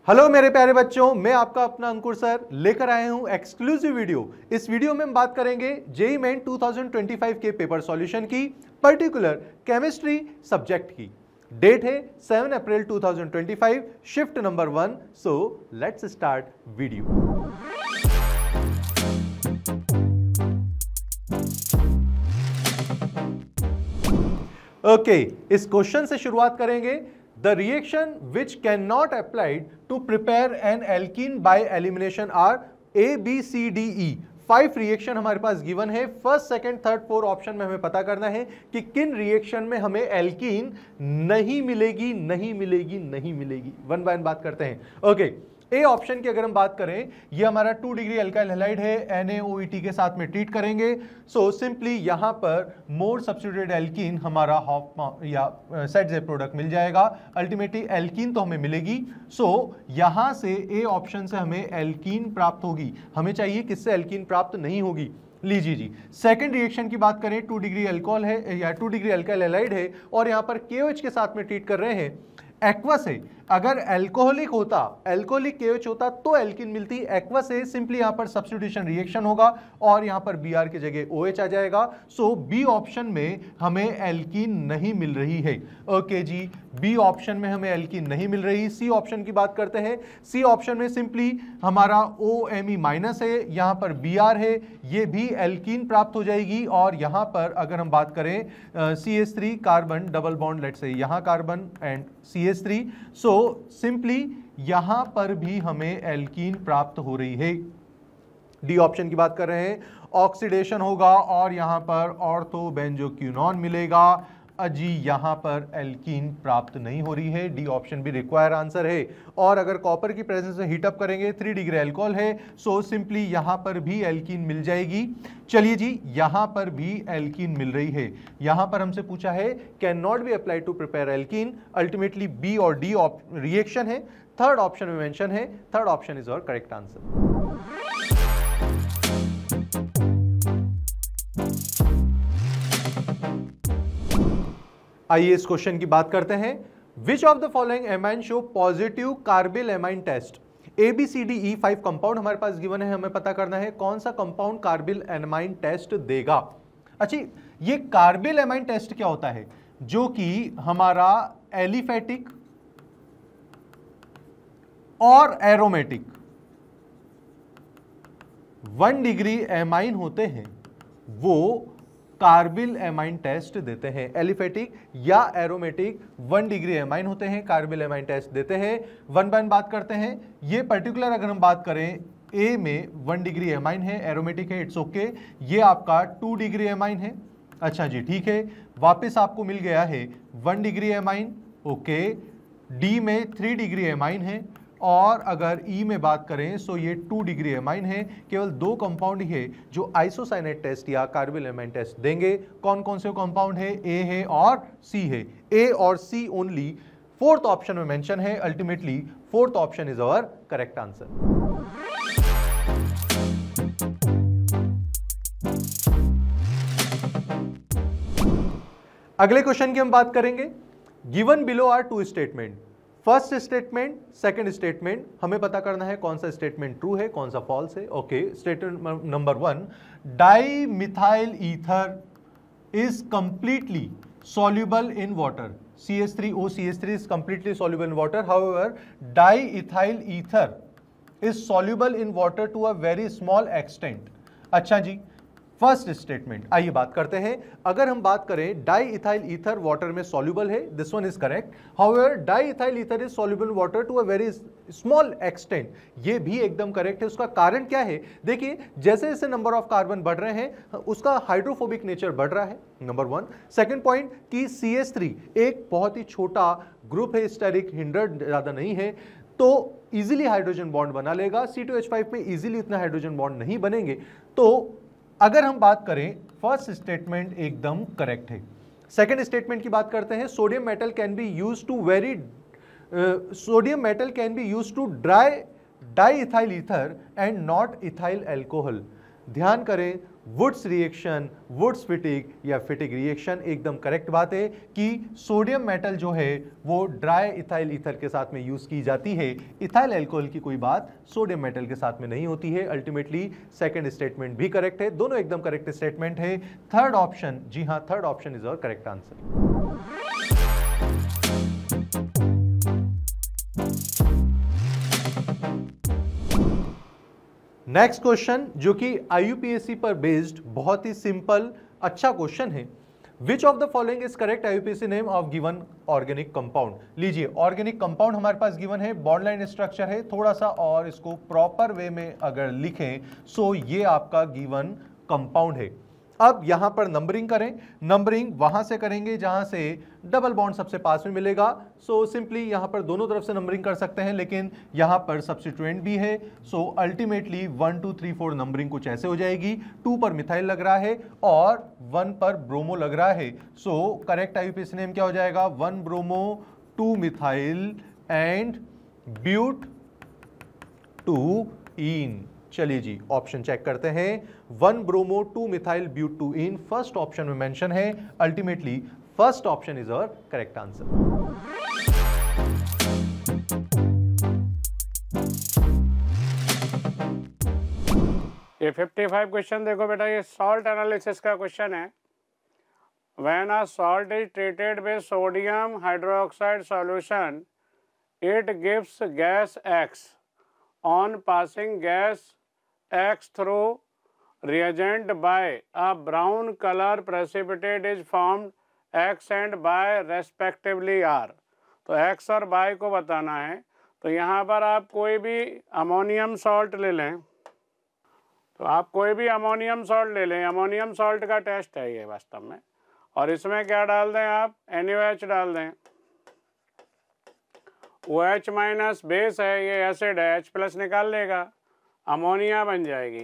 Hello मेरे प्यारे बच्चों, मैं आपका अपना अंकुर सर लेकर आए हूं एक्सक्लूसिव वीडियो। इस वीडियो में हम बात करेंगे जेईई मेन 2025 के पेपर सॉल्यूशन की, पर्टिकुलर केमिस्ट्री सब्जेक्ट की। डेट है 7 अप्रैल 2025, shift number 1। So let's start video. Okay, इस क्वेश्चन से शुरुआत करेंगे। The reaction which cannot applied to prepare an alkene by elimination are A, B, C, D, E। 5 reaction हमारे पास given है। First, second, third, fourth option में हमें पता करना है कि किन रिएक्शन में हमें एल्कीन नहीं मिलेगी, नहीं मिलेगी, नहीं मिलेगी। वन बाय वन बात करते हैं। ओके, ए ऑप्शन की अगर हम बात करें, ये हमारा 2 डिग्री अल्काइल हैलाइड है, NaOET के साथ में ट्रीट करेंगे। सो सिंपली यहां पर मोर सब्स्टिट्यूटेड एल्कीन हमारा हॉफ या सेट जे प्रोडक्ट मिल जाएगा। अल्टीमेटली एल्कीन तो हमें मिलेगी। सो यहां से ए ऑप्शन से हमें एल्कीन प्राप्त होगी। हमें चाहिए किससे एल्कीन प्राप्त नहीं होगी। लीजिए जी, सेकंड रिएक्शन की बात करें, 2 डिग्री अल्कोहल है या 2 डिग्री अल्काइल हैलाइड है और यहां पर KOH के साथ में ट्रीट कर रहे हैं। एक्वस है, अगर अल्कोहलिक होता, अल्कोहलिक KOH होता तो एल्कीन मिलती। एक्वस है, सिंपली यहां पर सब्स्टिट्यूशन रिएक्शन होगा और यहां पर Br की जगह OH आ जाएगा। सो बी ऑप्शन में हमें एल्कीन नहीं मिल रही है। ओके जी, बी ऑप्शन में हमें एल्कीन नहीं मिल रही। सी ऑप्शन की बात करते हैं। सी ऑप्शन में सिंपली हमारा OMe माइनस है, यहां पर Br है, ये भी एल्कीन प्राप्त हो जाएगी। और यहां पर अगर हम बात करें CH3 carbon double bond, let's say यहां carbon and CH3। So simply यहां पर भी हमें एल्कीन प्राप्त हो रही है। डी ऑप्शन की बात कर रहे हैं, ऑक्सीडेशन होगा और यहां पर ऑर्थो बेंजोक्विनोन मिलेगा। अजी यहां पर एल्कीन प्राप्त नहीं हो रही है। डी ऑप्शन भी रिक्वायर आंसर है। और अगर कॉपर की प्रेजेंस में हीट अप करेंगे, 3 डिग्री अल्कोहल है, सो सिंपली यहां पर भी एल्कीन मिल जाएगी। चलिए जी, यहां पर भी एल्कीन मिल रही है। यहां पर हमसे पूछा है can not be applied to prepare alkene. Ultimately B और डी रिएक्शन है, थर्ड ऑप्शन में मेंशन है। Third option is our correct answer. आइए इस क्वेश्चन की बात करते हैं। Which of the following amine show positive carbylamine टेस्ट। ABCDE 5 कंपाउंड हमारे पास गिवन है, हमें पता करना है कौन सा कंपाउंड कार्बिल एमाइन टेस्ट देगा। अच्छा, ये कार्बिल एमाइन टेस्ट क्या होता है? जो कि हमारा एलिफेटिक और एरोमेटिक 1 डिग्री एमाइन होते हैं, वो कार्बिल एमाइन टेस्ट देते हैं। एलिफेटिक या एरोमेटिक 1 डिग्री एमाइन होते हैं, कार्बिल एमाइन टेस्ट देते हैं। वन बाय वन बात करते हैं। ये पर्टिकुलर अगर हम बात करें, ए में 1 डिग्री एमाइन है, एरोमेटिक है, इट्स ओके। ये आपका 2 डिग्री एमाइन है। अच्छा जी, ठीक है, वापस आपको मिल गया है 1 डिग्री एमाइन। ओके, डी में 3 डिग्री एमाइन है और अगर ई में बात करें सो ये 2 डिग्री एमाइन है। केवल 2 कंपाउंड ही है जो आइसोसाइनेट टेस्ट या कार्बिल एमाइन टेस्ट देंगे। कौन कौन से कंपाउंड है? ए है और सी है। ए और सी ओनली फोर्थ ऑप्शन में मेंशन है। Ultimately fourth option is our correct answer. अगले क्वेश्चन की हम बात करेंगे। Given below are 2 statement. First statement, second statement, हमें पता करना है कौन सा स्टेटमेंट ट्रू है, कौन सा फॉल्स है। Okay, statement number 1, di methyl ether is completely soluble in water. CH3O CH3 is completely soluble in water. However, diethyl ether is soluble in water to a very small extent. अच्छा जी, first statement आइए बात करते हैं। अगर हम बात करें diethyl ether water में सॉल्युबल है, this one is correct. However diethyl ether is soluble in water to a very small extent, ये भी एकदम करेक्ट है। उसका कारण क्या है? देखिए, जैसे जैसे नंबर ऑफ कार्बन बढ़ रहे हैं उसका हाइड्रोफोबिक नेचर बढ़ रहा है, नंबर 1। सेकेंड पॉइंट कि CH3 एक बहुत ही छोटा ग्रुप है, स्टेरिक हिंडर ज्यादा नहीं है, तो इजीली हाइड्रोजन बॉन्ड बना लेगा। C2H5 में इजीली इतना हाइड्रोजन बॉन्ड नहीं बनेंगे। तो अगर हम बात करें, फर्स्ट स्टेटमेंट एकदम करेक्ट है। सेकंड स्टेटमेंट की बात करते हैं, sodium metal can be used to dry diethyl ether and not ethyl alcohol. ध्यान करें, वुड्स रिएक्शन, वुड्स फिटिक या फिटिक रिएक्शन, एकदम करेक्ट बात है कि सोडियम मेटल जो है वो ड्राई इथाइल ईथर के साथ में यूज की जाती है। इथाइल अल्कोहल की कोई बात सोडियम मेटल के साथ में नहीं होती है। अल्टीमेटली सेकंड स्टेटमेंट भी करेक्ट है, दोनों एकदम करेक्ट स्टेटमेंट है। थर्ड ऑप्शन, जी हां, third option is our correct answer. Next question जो कि आईयूपीएससी पर बेस्ड बहुत ही सिंपल अच्छा क्वेश्चन है। Which of the following is correct आईयूपीएससी name of given organic compound. लीजिए, ऑर्गेनिक कंपाउंड हमारे पास गिवन है, बॉन्ड लाइन स्ट्रक्चर है, थोड़ा सा और इसको प्रॉपर वे में अगर लिखें सो ये आपका गिवन कंपाउंड है। अब यहां पर नंबरिंग करें, नंबरिंग वहां से करेंगे जहां से डबल बॉन्ड सबसे पास में मिलेगा। सो सिंपली यहां पर दोनों तरफ से नंबरिंग कर सकते हैं, लेकिन यहां पर सब्स्टिट्यूएंट भी है। सो अल्टीमेटली 1 2 3 4 नंबरिंग कुछ ऐसे हो जाएगी। 2 पर मिथाइल लग रहा है और 1 पर ब्रोमो लग रहा है। सो करेक्ट आईयूपीएसी नेम क्या हो जाएगा? 1 bromo 2 methyl and but 2 ene. चलिए जी, ऑप्शन चेक करते हैं। 1 bromo 2 methyl but 2 ene first option में मेंशन है। Ultimately first option is our correct answer. ये 55 क्वेश्चन देखो बेटा, ये सॉल्ट एनालिसिस का क्वेश्चन है। When a salt is treated with sodium hydroxide solution it gives gas X on passing gas X through reagent by a brown color precipitate is formed X and by respectively R। तो X और Y को बताना है। तो यहाँ पर आप कोई भी अमोनियम सॉल्ट ले लें, तो आप कोई भी अमोनियम सॉल्ट ले लें, अमोनियम सॉल्ट का टेस्ट है ये वास्तव में। और इसमें क्या डाल दें आप? NaOH डाल दें। OH माइनस बेस है, ये एसिड है, H प्लस निकाल लेगा, अमोनिया बन जाएगी।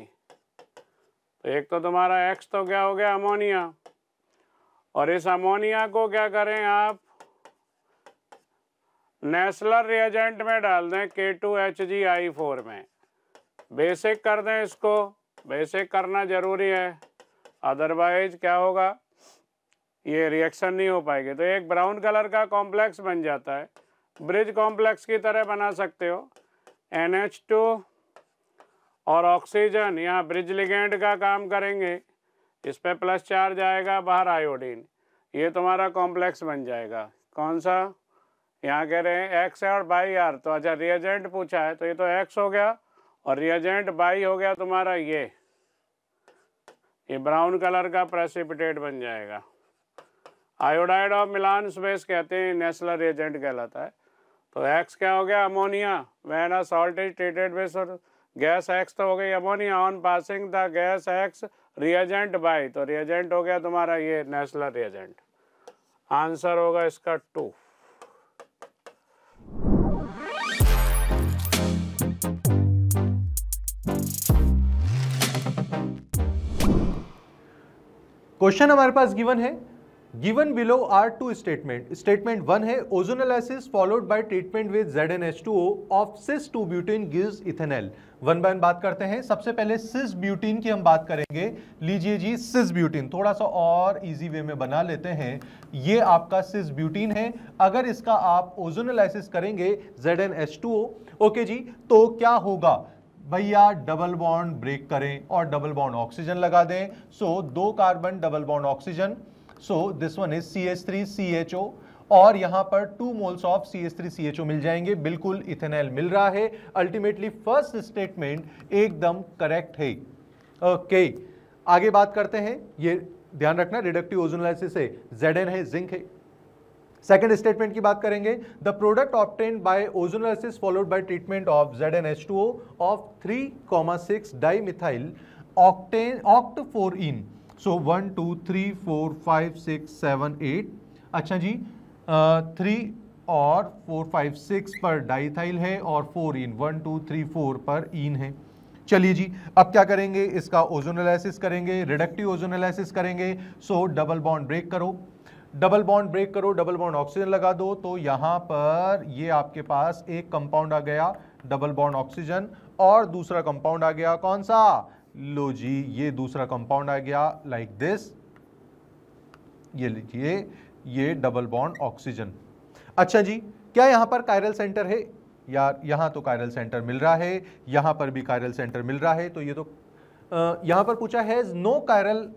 तो एक तो तुम्हारा X तो क्या हो गया? अमोनिया। और इस अमोनिया को क्या करें आप? नेस्लर रिएजेंट में डाल दें, K2HgI4 में। बेसिक कर दें इसको, बेसिक करना जरूरी है, अदरवाइज क्या होगा? ये रिएक्शन नहीं हो पाएगी। तो एक ब्राउन कलर का कॉम्प्लेक्स बन जाता है, ब्रिज कॉम्प्लेक्स की तरह बना सकते हो। NH2 और ऑक्सीजन यहाँ ब्रिज लिगेंड का काम करेंगे, इस पे प्लस चार्ज आएगा, बाहर आयोडीन, ये तुम्हारा कॉम्प्लेक्स बन जाएगा। कौन सा? यहाँ कह रहे हैं X और बाई R। तो अच्छा, रिएजेंट पूछा है तो ये तो X हो गया और रिएजेंट बाई हो गया तुम्हारा ये ब्राउन कलर का प्रेसिपिटेट बन जाएगा। आयोडाइड ऑफ मिलान स्पेस कहते हैं, नेस्लर रिएजेंट कहलाता है। तो X क्या हो गया? Ammonia. When a salt is treated with gas X तो हो गई ammonia, on passing the gas X reagent by, तो रिएजेंट हो गया तुम्हारा ये नेस्लर रिएजेंट। आंसर होगा इसका 2। क्वेश्चन हमारे पास गिवन है, given below are two statement. Statement 1 है ozonolysis followed by treatment with ZnH2O of cis 2 butane gives ethanol. One by one बात करते हैं। सबसे पहले सिस ब्यूटीन की हम बात करेंगे। लीजिए जी, सिस ब्यूटीन थोड़ा सा और इजी वे में बना लेते हैं। ये आपका सिस ब्यूटीन है। अगर इसका आप ओजोनोलाइसिस करेंगे ZnH2O, ओके जी, तो क्या होगा भैया? डबल बॉन्ड ब्रेक करें और डबल बॉन्ड ऑक्सीजन लगा दें। सो 2 carbon double bond oxygen, so this one is CH3CHO और यहां पर 2 मोल्स ऑफ CH3CHO मिल जाएंगे। बिल्कुल इथेनॉल मिल रहा है। अल्टीमेटली फर्स्ट स्टेटमेंट एकदम करेक्ट है। ओके, आगे बात करते हैं। ये ध्यान रखना, रिडक्टिव ओजोनोलाइसिस है, Zn है, जिंक है। सेकेंड स्टेटमेंट की बात करेंगे। The product obtained by ozonolysis followed by treatment of ZnH2O of 3,6 dimethyl octane oct 4 इन। सो 1 2 3 4 5 6 7 8। अच्छा जी, 3 और 4 5 6 पर डाइथाइल है और 4 इन 1 2 3 4 पर इन है। चलिए जी, अब क्या करेंगे? इसका ओजोनोलाइसिस करेंगे, रिडक्टिव ओजोनोलाइसिस करेंगे। सो डबल बॉन्ड ब्रेक करो, डबल बॉन्ड ब्रेक करो, डबल बॉन्ड ऑक्सीजन लगा दो। तो यहां पर ये आपके पास एक कंपाउंड आ गया डबल बॉन्ड ऑक्सीजन और दूसरा कंपाउंड आ गया कौन सा? लो जी, ये दूसरा कंपाउंड आ गया लाइक दिस, ये लीजिए, ये डबल बॉन्ड ऑक्सीजन। अच्छा जी, क्या यहां पर कायरल सेंटर है? यार यहां तो कायरल सेंटर मिल रहा है, यहां पर भी कायरल सेंटर मिल रहा है, तो ये तो यहां पर पूछा है no chiral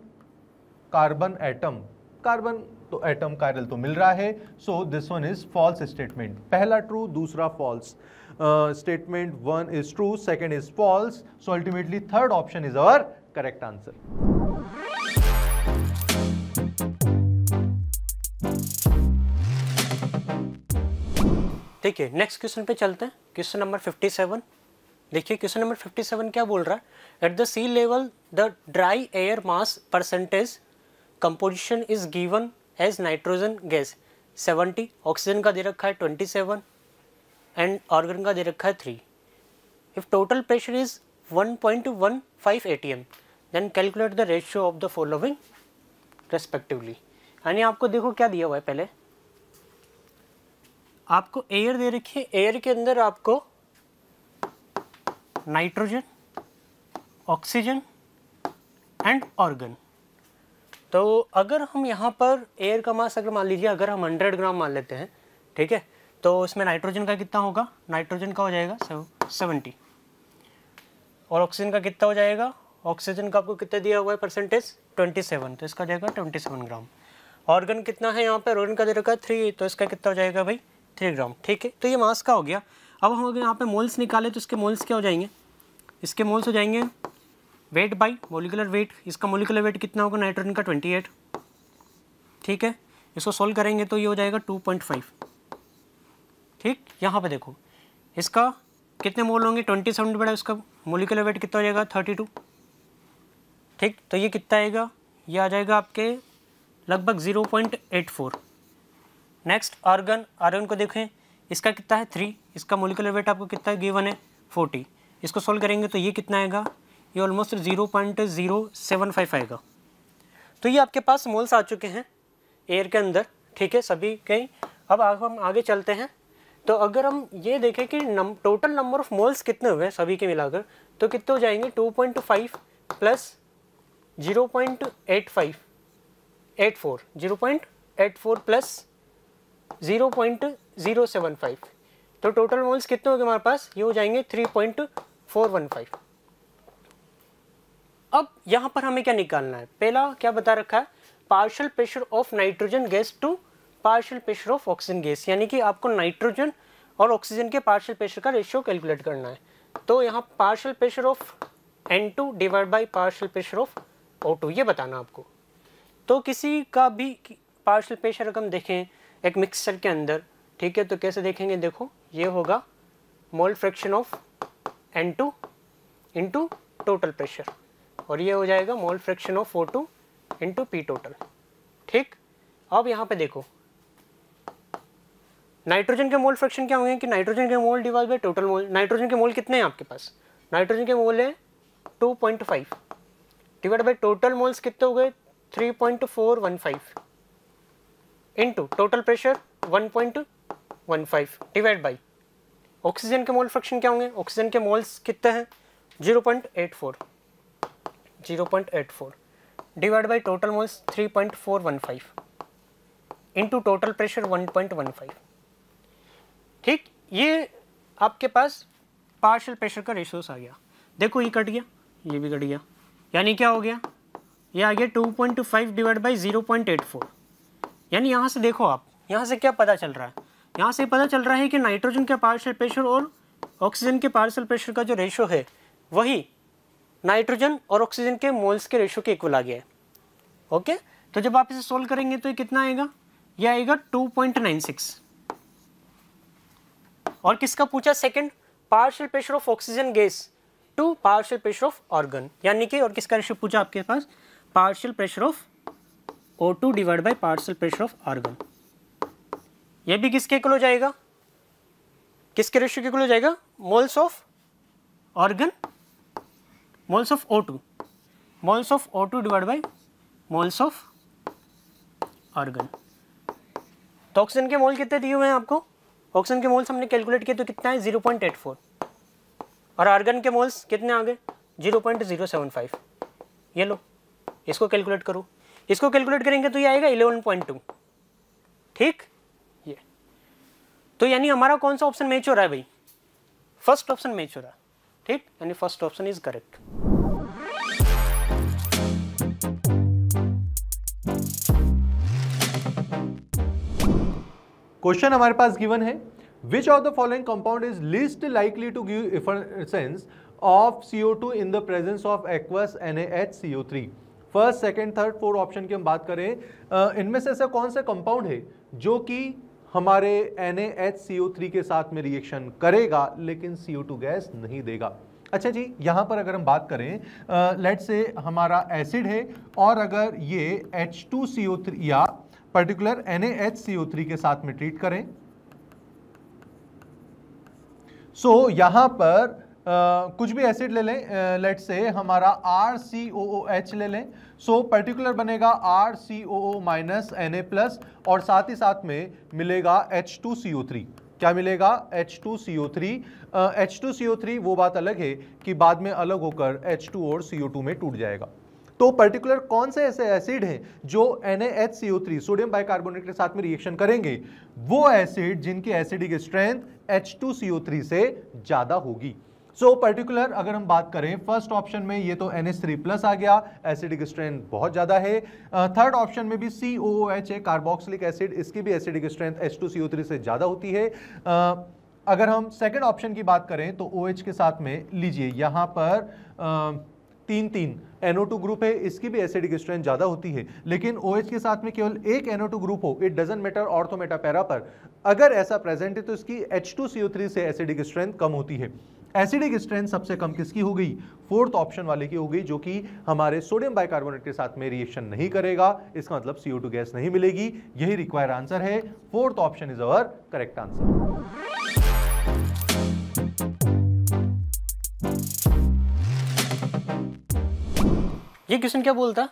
carbon atom, carbon तो एटम कायरल तो मिल रहा है, so this one is false statement. पहला ट्रू, दूसरा false. Statement one is true, second is false, so ultimately third option is our correct answer. ठीक है, नेक्स्ट क्वेश्चन पे चलते हैं। Question number 57। देखिए क्वेश्चन नंबर 57 क्या बोल रहा है, at the sea level the dry air mass percentage composition is given as nitrogen gas 70, oxygen का दे रखा है 27 एंड ऑर्गन का दे रखा है 3। If total pressure is 1.15 atm then calculate the ratio of the following respectively. यानी आपको देखो क्या दिया हुआ है, पहले आपको एयर दे रखी है, एयर के अंदर आपको नाइट्रोजन, ऑक्सीजन एंड ऑर्गन। तो अगर हम यहाँ पर एयर का मास अगर मान लीजिए अगर हम 100 ग्राम मान लेते हैं, ठीक है, तो इसमें नाइट्रोजन का कितना होगा, नाइट्रोजन का हो जाएगा 70 और ऑक्सीजन का कितना हो जाएगा, ऑक्सीजन का आपको कितना दिया हुआ है परसेंटेज 27, तो इसका जाएगा 27 ग्राम। ऑर्गन कितना है यहाँ पर, ऑर्गन का दे रखा है 3, तो इसका कितना हो जाएगा भाई 3 ग्राम। ठीक है, तो ये मास का हो गया। अब हम अगर यहाँ पे मोल्स निकाले तो इसके मोल्स क्या हो जाएंगे, इसके मोल्स हो जाएंगे वेट बाई मोलिकुलर वेट। इसका मोलिकुलर वेट कितना होगा, नाइट्रोजन का 28। ठीक है, इसको सोल्व करेंगे तो ये हो जाएगा 2.5। ठीक, यहाँ पे देखो इसका कितने मोल होंगे, 27 बड़ा, इसका मोलिकुलर वेट कितना हो जाएगा 32। ठीक, तो ये कितना आएगा, ये आ जाएगा आपके लगभग 0.84। नेक्स्ट ऑर्गन, ऑर्गन को देखें, इसका कितना है 3, इसका मोलिकुलर वेट आपको कितना गिवन है 40। इसको सोल्व करेंगे तो ये कितना आएगा, ये ऑलमोस्ट 0.075 आएगा। तो ये आपके पास मोल्स आ चुके हैं एयर के अंदर। ठीक है, सभी के। अब हम आगे चलते हैं। तो अगर हम ये देखें कि टोटल नंबर ऑफ मोल्स कितने हुए सभी के मिलाकर, तो कितने हो जाएंगे 2.5 प्लस 0.84 प्लस 0.075, तो टोटल मोल्स कितने हो गए हमारे पास, ये हो जाएंगे 3.415। अब यहाँ पर हमें क्या निकालना है, पहला क्या बता रखा है, partial pressure of nitrogen gas to partial pressure of oxygen gas, यानी कि आपको नाइट्रोजन और ऑक्सीजन के पार्शियल प्रेशर का रेशियो कैलकुलेट करना है। तो यहाँ partial pressure of N2 divide by partial pressure of O2 ये बताना आपको। तो किसी का भी पार्शियल प्रेशर अगर हम देखें एक मिक्सचर के अंदर, ठीक है, तो कैसे देखेंगे, देखो ये होगा mole fraction of N2 into total pressure, और ये हो जाएगा mole fraction of O2 into P total. ठीक, अब यहाँ पे देखो नाइट्रोजन के मोल फ्रैक्शन क्या होंगे कि नाइट्रोजन के मोल divide by total mole. Nitrogen के मोल कितने हैं आपके पास, नाइट्रोजन के मोल है 2.5 डिवाइड बाय टोटल मोल्स कितने हो गए 3.415 into total pressure 1.15 divide by oxygen के मोल फ्रैक्शन क्या होंगे, ऑक्सीजन के मोल्स कितने हैं 0.84 divide by total moles 3.415 into total pressure 1.15। ठीक, ये आपके पास पार्शियल प्रेशर का रेशियोस आ गया। देखो ये कट गया, ये भी कट गया, यानी क्या हो गया, ये आ गया 2.5 डिवाइड बाई 0.84। यानी यहाँ से देखो आप, यहाँ से क्या पता चल रहा है, यहाँ से पता चल रहा है कि नाइट्रोजन के पार्शियल प्रेशर और ऑक्सीजन के पार्शियल प्रेशर का जो रेशियो है वही नाइट्रोजन और ऑक्सीजन के मोल्स के रेशियो के इक्वल आ गया है। ओके, तो जब आप इसे सोल्व करेंगे तो ये कितना आएगा, ये आएगा 2.96। और किसका पूछा, second, partial pressure of oxygen gas to partial pressure of argon, यानी कि और किसका रेशियो पूछा आपके पास, partial pressure of O2 divide by partial pressure of argon. ये भी किसके इक्वल हो जाएगा, किसके रेशियो के इक्वल हो जाएगा, moles of organ, moles of O2, moles of O2 divide bye moles of organ. तो ऑक्सीजन के मोल कितने दिए हुए हैं आपको, ऑक्सीजन के मोल्स हमने कैलकुलेट किए तो कितना है 0.84, और आर्गन के मोल्स कितने आ गए 0.075। ये लो, इसको कैलकुलेट करो, इसको कैलकुलेट करेंगे तो ये आएगा 11.2। ठीक, ये तो यानी हमारा कौन सा ऑप्शन मैच हो रहा है भाई? फर्स्ट ऑप्शन मैच हो रहा है। ठीक, यानी first option is correct. Question हमारे पास गिवन है, which of the following compound is least likely to give efficiency of CO2 in the presence of aqueous NaHCO3। First, second, third, fourth option की हम बात करें, इनमें से ऐसा कौन सा कंपाउंड है जो कि हमारे NaHCO3 के साथ में रिएक्शन करेगा लेकिन CO2 गैस नहीं देगा। अच्छा जी, यहां पर अगर हम बात करें, लेट्स से हमारा एसिड है और अगर ये H2CO3 या पर्टिकुलर NaHCO3 के साथ में ट्रीट करें, सो यहां पर कुछ भी एसिड ले लें, लेट्स से हमारा RCOOH ले लें, सो पर्टिकुलर बनेगा RCOO माइनस Na प्लस और साथ ही साथ में मिलेगा H2CO3। क्या मिलेगा? H2CO3। H2CO3 वो बात अलग है कि बाद में अलग होकर H2 और CO2 में टूट जाएगा। तो पर्टिकुलर कौन से ऐसे एसिड हैं जो NaHCO3 सोडियम बाइकार्बोनेट के साथ में रिएक्शन करेंगे? वो एसिड जिनकी एसिडिक स्ट्रेंथ H2CO3 से ज्यादा होगी। सो पर्टिकुलर अगर हम बात करें फर्स्ट ऑप्शन में ये तो NH3 प्लस आ गया, एसिडिक स्ट्रेंथ बहुत ज्यादा है। थर्ड ऑप्शन में भी COOH है, कार्बोक्सिलिक एसिड, इसकी भी एसिडिक स्ट्रेंथ H2CO3 से ज्यादा होती है। अगर हम सेकंड ऑप्शन की बात करें तो OH के साथ में लीजिए यहां पर 3 NO2 ग्रुप है, इसकी भी एसिडिक स्ट्रेंथ ज्यादा होती है, लेकिन OH के साथ में केवल एक NO2 ग्रुप हो, it doesn't matter ortho Meta para पर, अगर ऐसा प्रेजेंट है तो इसकी H2CO3 से एसिडिक स्ट्रेंथ कम होती है। एसिडिक स्ट्रेंथ सबसे कम किसकी हो गई? फोर्थ ऑप्शन वाले की हो गई, जो कि हमारे सोडियम बाइकार्बोनेट के साथ में रिएक्शन नहीं करेगा, इसका मतलब CO2 गैस नहीं मिलेगी। यही रिक्वायर आंसर है, fourth option is our correct answer. ये क्वेश्चन क्या बोलता?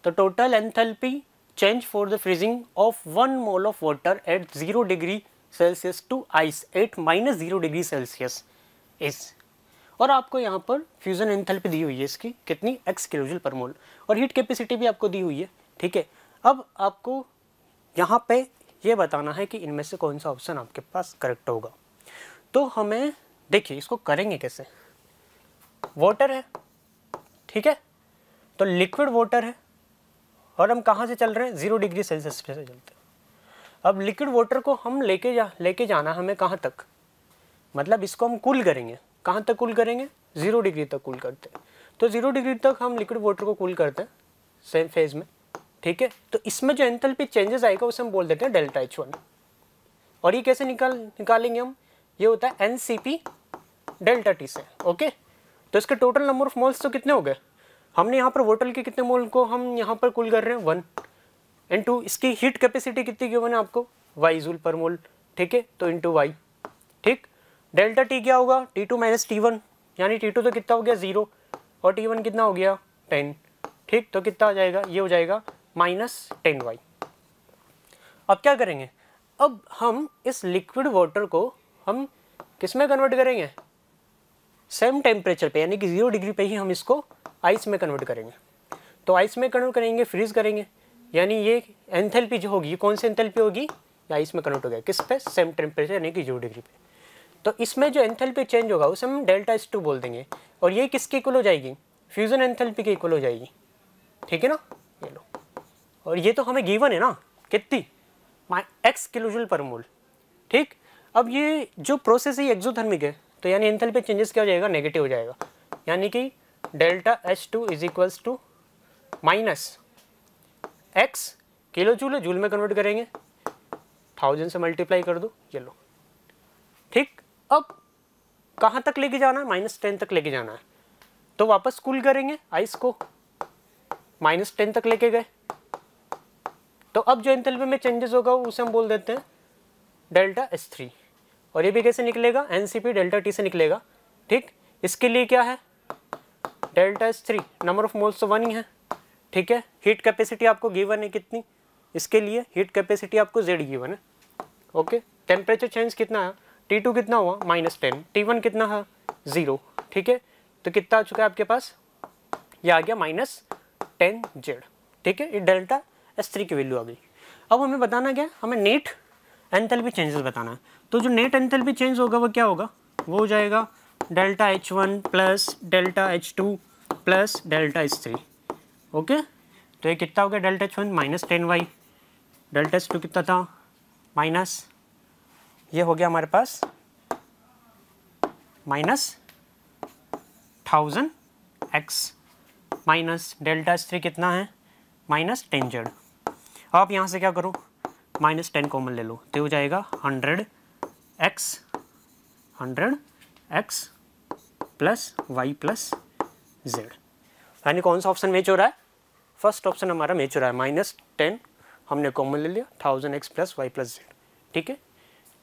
The total enthalpy change for the freezing of 1 mole of water at 0 degree Celsius to ice at -0 degree Celsius is, और आपको यहाँ पर फ्यूजन एंथैल्पी दी हुई है इसकी कितनी? x किलोजूल पर मोल, और हीट कैपेसिटी भी आपको दी हुई है। ठीक है, अब आपको यहाँ पे ये बताना है कि इनमें से कौन सा ऑप्शन आपके पास करेक्ट होगा। तो हमें देखिए इसको करेंगे कैसे। वाटर है, ठीक है, तो लिक्विड वाटर है और हम कहाँ से चल रहे हैं? 0 डिग्री सेल्सियस से चलते हैं। अब लिक्विड वाटर को हम लेके जाना हमें कहाँ तक? मतलब इसको हम कूल करेंगे, कहाँ तक कूल करेंगे? 0 डिग्री तक कूल करते हैं। तो 0 डिग्री तक हम लिक्विड वाटर को कूल करते हैं सेम फेज में। ठीक है, तो इसमें जो एंथैल्पी चेंजेस आएगा उसे हम बोल देते हैं डेल्टा H1। और ये कैसे निकालेंगे हम? ये होता है NCP डेल्टा T से। ओके, तो इसके टोटल नंबर ऑफ मोल्स तो कितने हो गए? हमने यहाँ पर वाटर के कितने मोल को हम यहाँ पर कूल कर रहे हैं? 1 इंटू इसकी हीट कैपेसिटी कितनी गिवन है आपको? Y जूल पर मोल। ठीक है, तो इंटू Y। ठीक, डेल्टा T क्या होगा? T2 माइनस T1, यानी T2 तो कितना हो गया? 0 और T1 कितना हो गया? 10। ठीक, तो कितना आ जाएगा? ये हो जाएगा -10Y। अब क्या करेंगे? अब हम इस लिक्विड वाटर को हम किस में कन्वर्ट करेंगे? सेम टेम्परेचर पे, यानी कि 0 डिग्री पे ही हम इसको आइस में कन्वर्ट करेंगे। तो आइस में कन्वर्ट करेंगे, फ्रीज करेंगे, यानी ये एंथैल्पी जो होगी, ये कौन सी एंथैल्पी होगी? आइस में कन्वर्ट हो गया किस पे? सेम टेम्परेचर यानी कि 0 डिग्री पे। तो इसमें जो एंथैल्पी चेंज होगा उसे हम डेल्टा H2 बोल देंगे, और ये किसके इक्वल हो जाएगी? फ्यूजन एंथैल्पी के इक्वल हो जाएगी। ठीक है ना, ये लो, और ये तो हमें गिवन है ना, कितनी? x किलोजूल पर मोल। ठीक, अब ये जो प्रोसेस है एक्सोथर्मिक है, तो यानी एंथैल्पी चेंजेस क्या हो जाएगा? नेगेटिव हो जाएगा, यानी कि delta H2 is equals to minus x kilojoule है, जूल में कन्वर्ट करेंगे, 1000 से मल्टीप्लाई कर दो, ये लो। ठीक, अब कहाँ तक लेके जाना है? -10 तक लेके जाना है, तो वापस कूल करेंगे आइस को, -10 तक लेके गए। तो अब जो एंथैल्पी में चेंजेस होगा उसे हम बोल देते हैं डेल्टा H3, और ये भी कैसे निकलेगा? NCP डेल्टा T से निकलेगा। ठीक, इसके लिए क्या है? Delta H3, number of moles तो 1 ही है। ठीक है, हीट कैपेसिटी आपको गिवन है कितनी? इसके लिए हीट कैपेसिटी आपको Z गिवन है। ओके, टेम्परेचर चेंज कितना है? T2 कितना हुआ? -10, T1 कितना है? 0। ठीक है, तो कितना आ चुका है आपके पास, ये आ गया -10Z, ठीक है, ये डेल्टा S3 की वैल्यू आ गई। अब हमें बताना क्या, हमें नेट एंथैल्पी चेंजेस बताना है। तो जो नेट एंथैल्पी चेंज होगा वो क्या होगा, वो हो जाएगा delta H1 plus delta H2 plus delta S3। Okay, तो ये कितना हो गया, delta H1 -10Y, delta S2 कितना था माइनस, ये हो गया हमारे पास -1000X माइनस डेल्टा S3 कितना है -10Z। आप यहाँ से क्या करो, -10 कॉमन ले लो, तो हो जाएगा 100x plus y plus z। यानी कौन सा ऑप्शन मैच हो रहा है, फर्स्ट ऑप्शन हमारा मैच हो रहा है, -10 हमने कॉमन ले लिया, 1000x plus y plus z, ठीक है,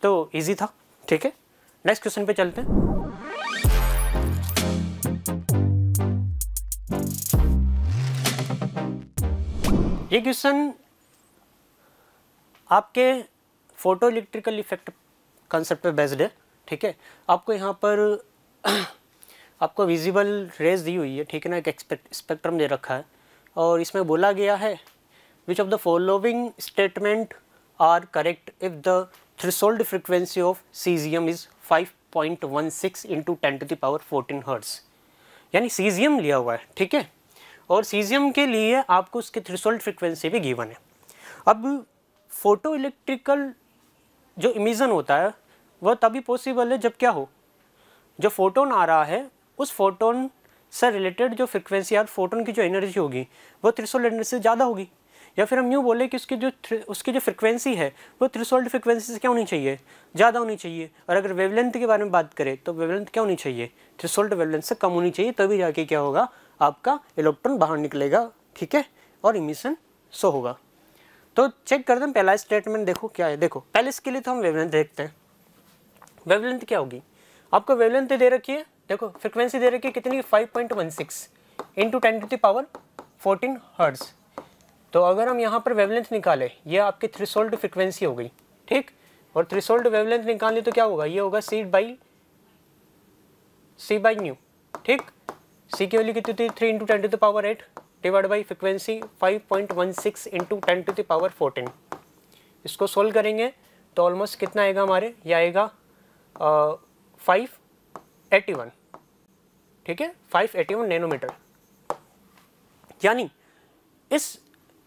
तो इजी था, ठीक है। नेक्स्ट क्वेश्चन पे चलते हैं। ये क्वेश्चन आपके फोटो इलेक्ट्रिकल इफेक्ट कंसेप्ट पे बेस्ड है, ठीक है। आपको यहाँ पर आपको विजिबल रेज दी हुई है, ठीक है ना, एक स्पेक्ट्रम दे रखा है और इसमें बोला गया है which of the following statement are correct if the threshold frequency of caesium is 5.16 into 10⁻14 hertz. यानी सीजियम लिया हुआ है, ठीक है, और सीजियम के लिए आपको उसके थ्रेशोल्ड फ्रीक्वेंसी भी गिवन है। अब फोटो इलेक्ट्रिकल जो इमिशन होता है वह तभी पॉसिबल है जब क्या हो, जो फोटोन आ रहा है उस फोटोन से रिलेटेड जो फ्रीक्वेंसी या फोटोन की जो एनर्जी होगी वो थ्रेशोल्ड एनर्जी से ज़्यादा होगी, या फिर हम यूँ बोले कि उसकी जो फ्रीक्वेंसी है वो थ्रेशोल्ड फ्रीक्वेंसी से क्या होनी चाहिए, ज़्यादा होनी चाहिए। और अगर वेवलेंथ के बारे में बात करें तो वेवलेंथ क्या होनी चाहिए, थ्रेशोल्ड वेवलेंथ से कम होनी चाहिए, तभी जाके क्या होगा, आपका इलेक्ट्रॉन बाहर निकलेगा, ठीक है, और इमिशन शो होगा। तो चेक करते हैं पहला स्टेटमेंट, देखो क्या है। देखो पहले इसके लिए तो हम वेवलेंथ देखते हैं, वेवलेंथ क्या होगी, आपको वेवलेंथ दे रखी है, देखो फ्रीक्वेंसी दे रखी है कितनी, 5.16 इंटू 10⁻14 हर्ट्ज। तो अगर हम यहाँ पर वेवलेंथ निकालें, ये आपकी थ्रेशोल्ड फ्रीक्वेंसी हो गई, ठीक, और थ्रेशोल्ड वेवलेंथ निकालनी तो क्या होगा, ये होगा C बाई न्यू, ठीक। C की वैल्यू कितनी थी, 3 into 10⁸ divide by frequency 5.16 into 10⁻14। इसको सोल्व करेंगे तो ऑलमोस्ट कितना आएगा हमारे, ये आएगा 581, ठीक है, 581 नैनोमीटर। यानी इस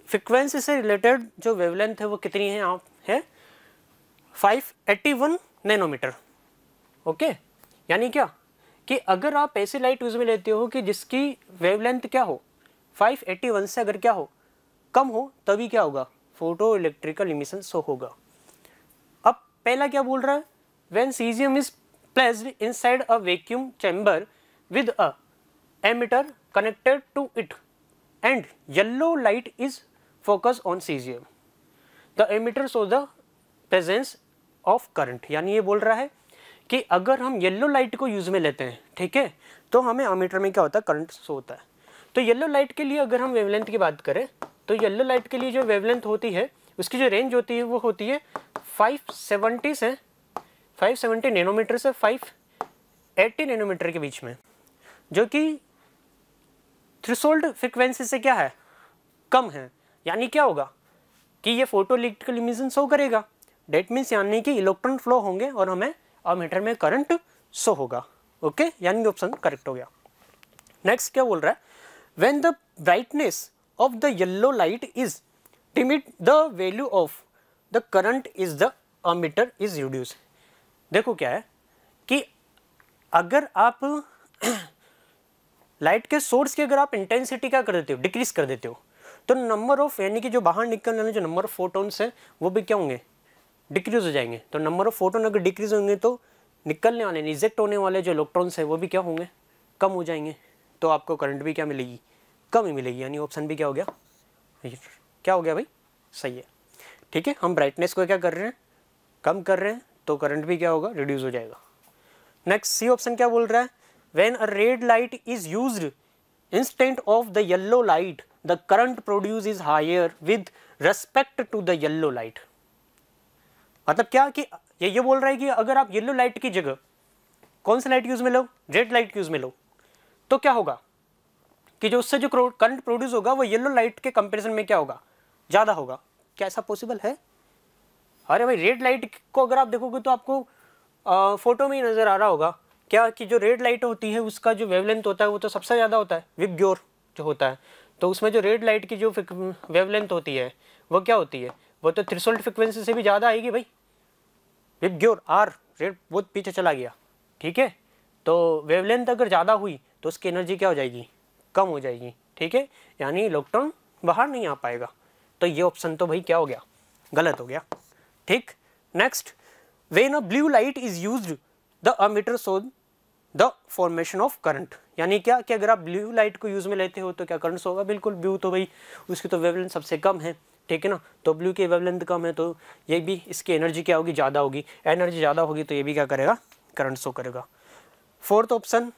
फ्रिक्वेंसी से रिलेटेड जो वेवलेंथ है वो कितनी है, आप है 581 नैनोमीटर। ओके, यानी क्या कि अगर आप ऐसी लाइट यूज में लेते हो कि जिसकी वेवलेंथ क्या हो, 581 से अगर क्या हो, कम हो, तभी क्या होगा, फोटो इलेक्ट्रिकल इमिशन शो होगा। अब पहला क्या बोल रहा है, when caesium is placed inside a vacuum chamber with a emitter connected to it and yellow light is focus on caesium, the emitter show the presence of current. यानी ये बोल रहा है कि अगर हम येलो लाइट को यूज में लेते हैं, ठीक है, तो हमें एमिटर में क्या होता है, करंट शो होता है। तो येलो लाइट के लिए अगर हम वेवलेंथ की बात करें तो येलो लाइट के लिए जो वेवलेंथ होती है उसकी जो रेंज होती है वो होती है 570 नैनोमीटर से 580 नैनोमीटर के बीच में, जो कि थ्रेशोल्ड फ्रीक्वेंसी से क्या है, कम है। यानी क्या होगा कि ये फोटो इलेक्ट्रिकल इमिशन शो करेगा, डेट मीन्स यानी कि इलेक्ट्रॉन फ्लो होंगे और हमें एमिटर में करंट शो होगा। ओके, यानी ऑप्शन करेक्ट हो गया। नेक्स्ट क्या बोल रहा है, when the brightness of the yellow light is dimmed the value of the current is the emitter is reduce. देखो क्या है कि अगर आप लाइट के सोर्स की अगर आप इंटेंसिटी क्या कर देते हो, डिक्रीज कर देते हो, तो नंबर ऑफ यानी कि जो बाहर निकलने वाले जो नंबर ऑफ फोटोन्स है वो भी क्या होंगे, डिक्रीज हो जाएंगे। तो नंबर ऑफ फोटोन अगर डिक्रीज होंगे तो निकलने वाले रिजेक्ट होने वाले जो इलेक्ट्रॉन्स है वो भी क्या होंगे, कम हो जाएंगे। तो आपको करंट भी क्या मिलेगी, कम ही मिलेगी। यानी ऑप्शन भी क्या हो गया, क्या हो गया भाई, सही है। ठीक है, हम ब्राइटनेस को क्या कर रहे हैं, कम कर रहे हैं, तो करंट भी क्या होगा, रिड्यूस हो जाएगा। नेक्स्ट सी ऑप्शन क्या बोल रहा है, when a red light is used instant of the yellow light the current produce is higher with respect to the yellow light. मतलब क्या कि ये बोल रहा है कि अगर आप येलो लाइट की जगह कौन सी लाइट यूज में लो, रेड लाइट यूज में लो, तो क्या होगा कि जो उससे जो करंट प्रोड्यूस होगा वो येलो लाइट के कंपैरिजन में क्या होगा, ज़्यादा होगा। क्या ऐसा पॉसिबल है? अरे भाई रेड लाइट को अगर आप देखोगे तो आपको फोटो में ही नज़र आ रहा होगा क्या कि जो रेड लाइट होती है उसका जो वेवलेंथ होता है वो तो सबसे ज़्यादा होता है, विबग्योर जो होता है। तो उसमें जो रेड लाइट की जो वेवलेंथ होती है वो क्या होती है, वो तो थ्रेशोल्ड फ्रिक्वेंसी से भी ज़्यादा आएगी भाई। विबग्योर आर रेड बहुत पीछे चला गया, ठीक है। तो वेवलेंथ अगर ज़्यादा हुई तो उसकी एनर्जी क्या हो जाएगी, कम हो जाएगी, ठीक है, यानी इलेक्ट्रॉन बाहर नहीं आ पाएगा। तो ये ऑप्शन तो भाई क्या हो गया, गलत हो गया, ठीक। Next, when a blue light is used the emitter show the formation of current, यानी क्या कि अगर आप ब्लू लाइट को यूज में लेते हो तो क्या करंट होगा, बिल्कुल। ब्लू तो भाई उसकी तो वेवलेंथ सबसे कम है, ठीक है ना, तो ब्लू की वेवलेंथ कम है तो ये भी इसकी एनर्जी क्या होगी, ज़्यादा होगी। एनर्जी ज़्यादा होगी तो ये भी क्या करेगा, करंट शो करेगा। Fourth option,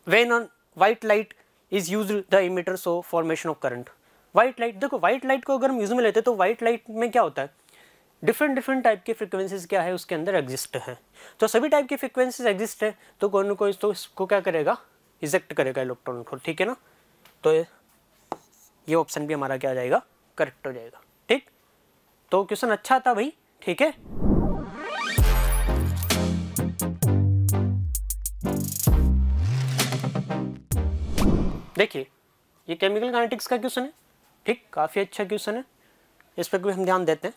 when a white light is used the emitter show formation of current. White light, देखो व्हाइट लाइट को अगर हम यूज में लेते हैं तो व्हाइट लाइट में क्या होता है, डिफरेंट टाइप के फ्रिक्वेंसीज क्या है उसके अंदर एग्जिस्ट है। तो सभी टाइप की फ्रिक्वेंसीज एग्जिस्ट है तो कोई ना कोई तो इसको क्या करेगा, इजेक्ट करेगा इलेक्ट्रॉन को, ठीक है ना। तो ये ऑप्शन भी हमारा क्या आ जाएगा, करेक्ट हो जाएगा, ठीक। तो क्वेश्चन अच्छा था भाई, ठीक है। देखिए ये केमिकल काइनेटिक्स का क्वेश्चन है, ठीक, काफ़ी अच्छा क्वेश्चन है, इस पर भी हम ध्यान देते हैं।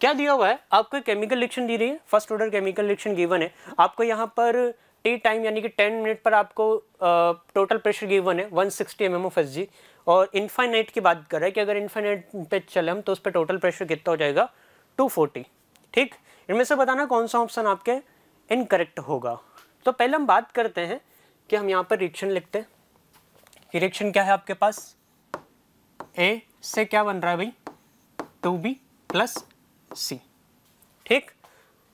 क्या दिया हुआ है आपको, केमिकल रिएक्शन दी रही है, first order chemical reaction given है आपको, यहाँ पर टी टाइम यानी कि 10 मिनट पर आपको टोटल प्रेशर गिवन है 160 mm of Hg, और इनफाइनाइट की बात कर रहा है कि अगर इनफाइनाइट पे चले हम तो उस पर टोटल प्रेशर कितना हो जाएगा, 240, ठीक। इनमें से बताना कौन सा ऑप्शन आपके इनकरेक्ट होगा। तो पहले हम बात करते हैं कि हम यहाँ पर रिएक्शन लिखते हैं। रिएक्शन क्या है आपके पास, ए से क्या बन रहा है भाई, 2B + C, ठीक।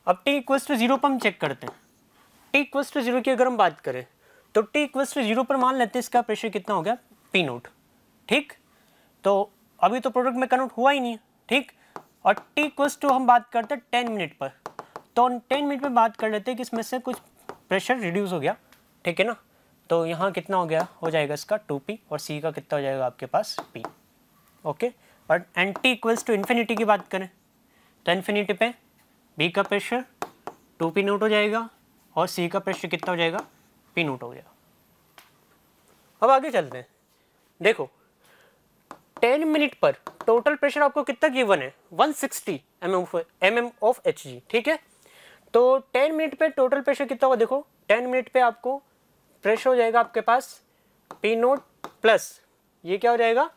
अब t = 0 पर हम चेक करते हैं। t = 0 की अगर हम बात करें तो t = 0 पर मान लेते हैं इसका प्रेशर कितना हो गया, P0, ठीक। तो अभी तो प्रोडक्ट में कन्वर्ट हुआ ही नहीं है, ठीक। और t = हम बात करते हैं 10 मिनट पर, तो 10 मिनट में बात कर लेते हैं कि इसमें से कुछ प्रेशर रिड्यूस हो गया, ठीक है ना। तो यहाँ कितना हो गया, हो जाएगा इसका 2P, और C का कितना हो जाएगा आपके पास P, ओके। और एंड t = इन्फिनिटी की बात करें तो इन्फिनिटी पे B का प्रेशर 2P0 हो जाएगा और C का प्रेशर कितना हो जाएगा, P0 हो गया। अब आगे चलते हैं, देखो 10 मिनट पर टोटल प्रेशर आपको कितना गिवन है, 160 mm of Hg, ठीक है। तो 10 मिनट पे टोटल प्रेशर कितना होगा, देखो 10 मिनट पे आपको प्रेशर हो जाएगा आपके पास P0 प्लस ये क्या हो जाएगा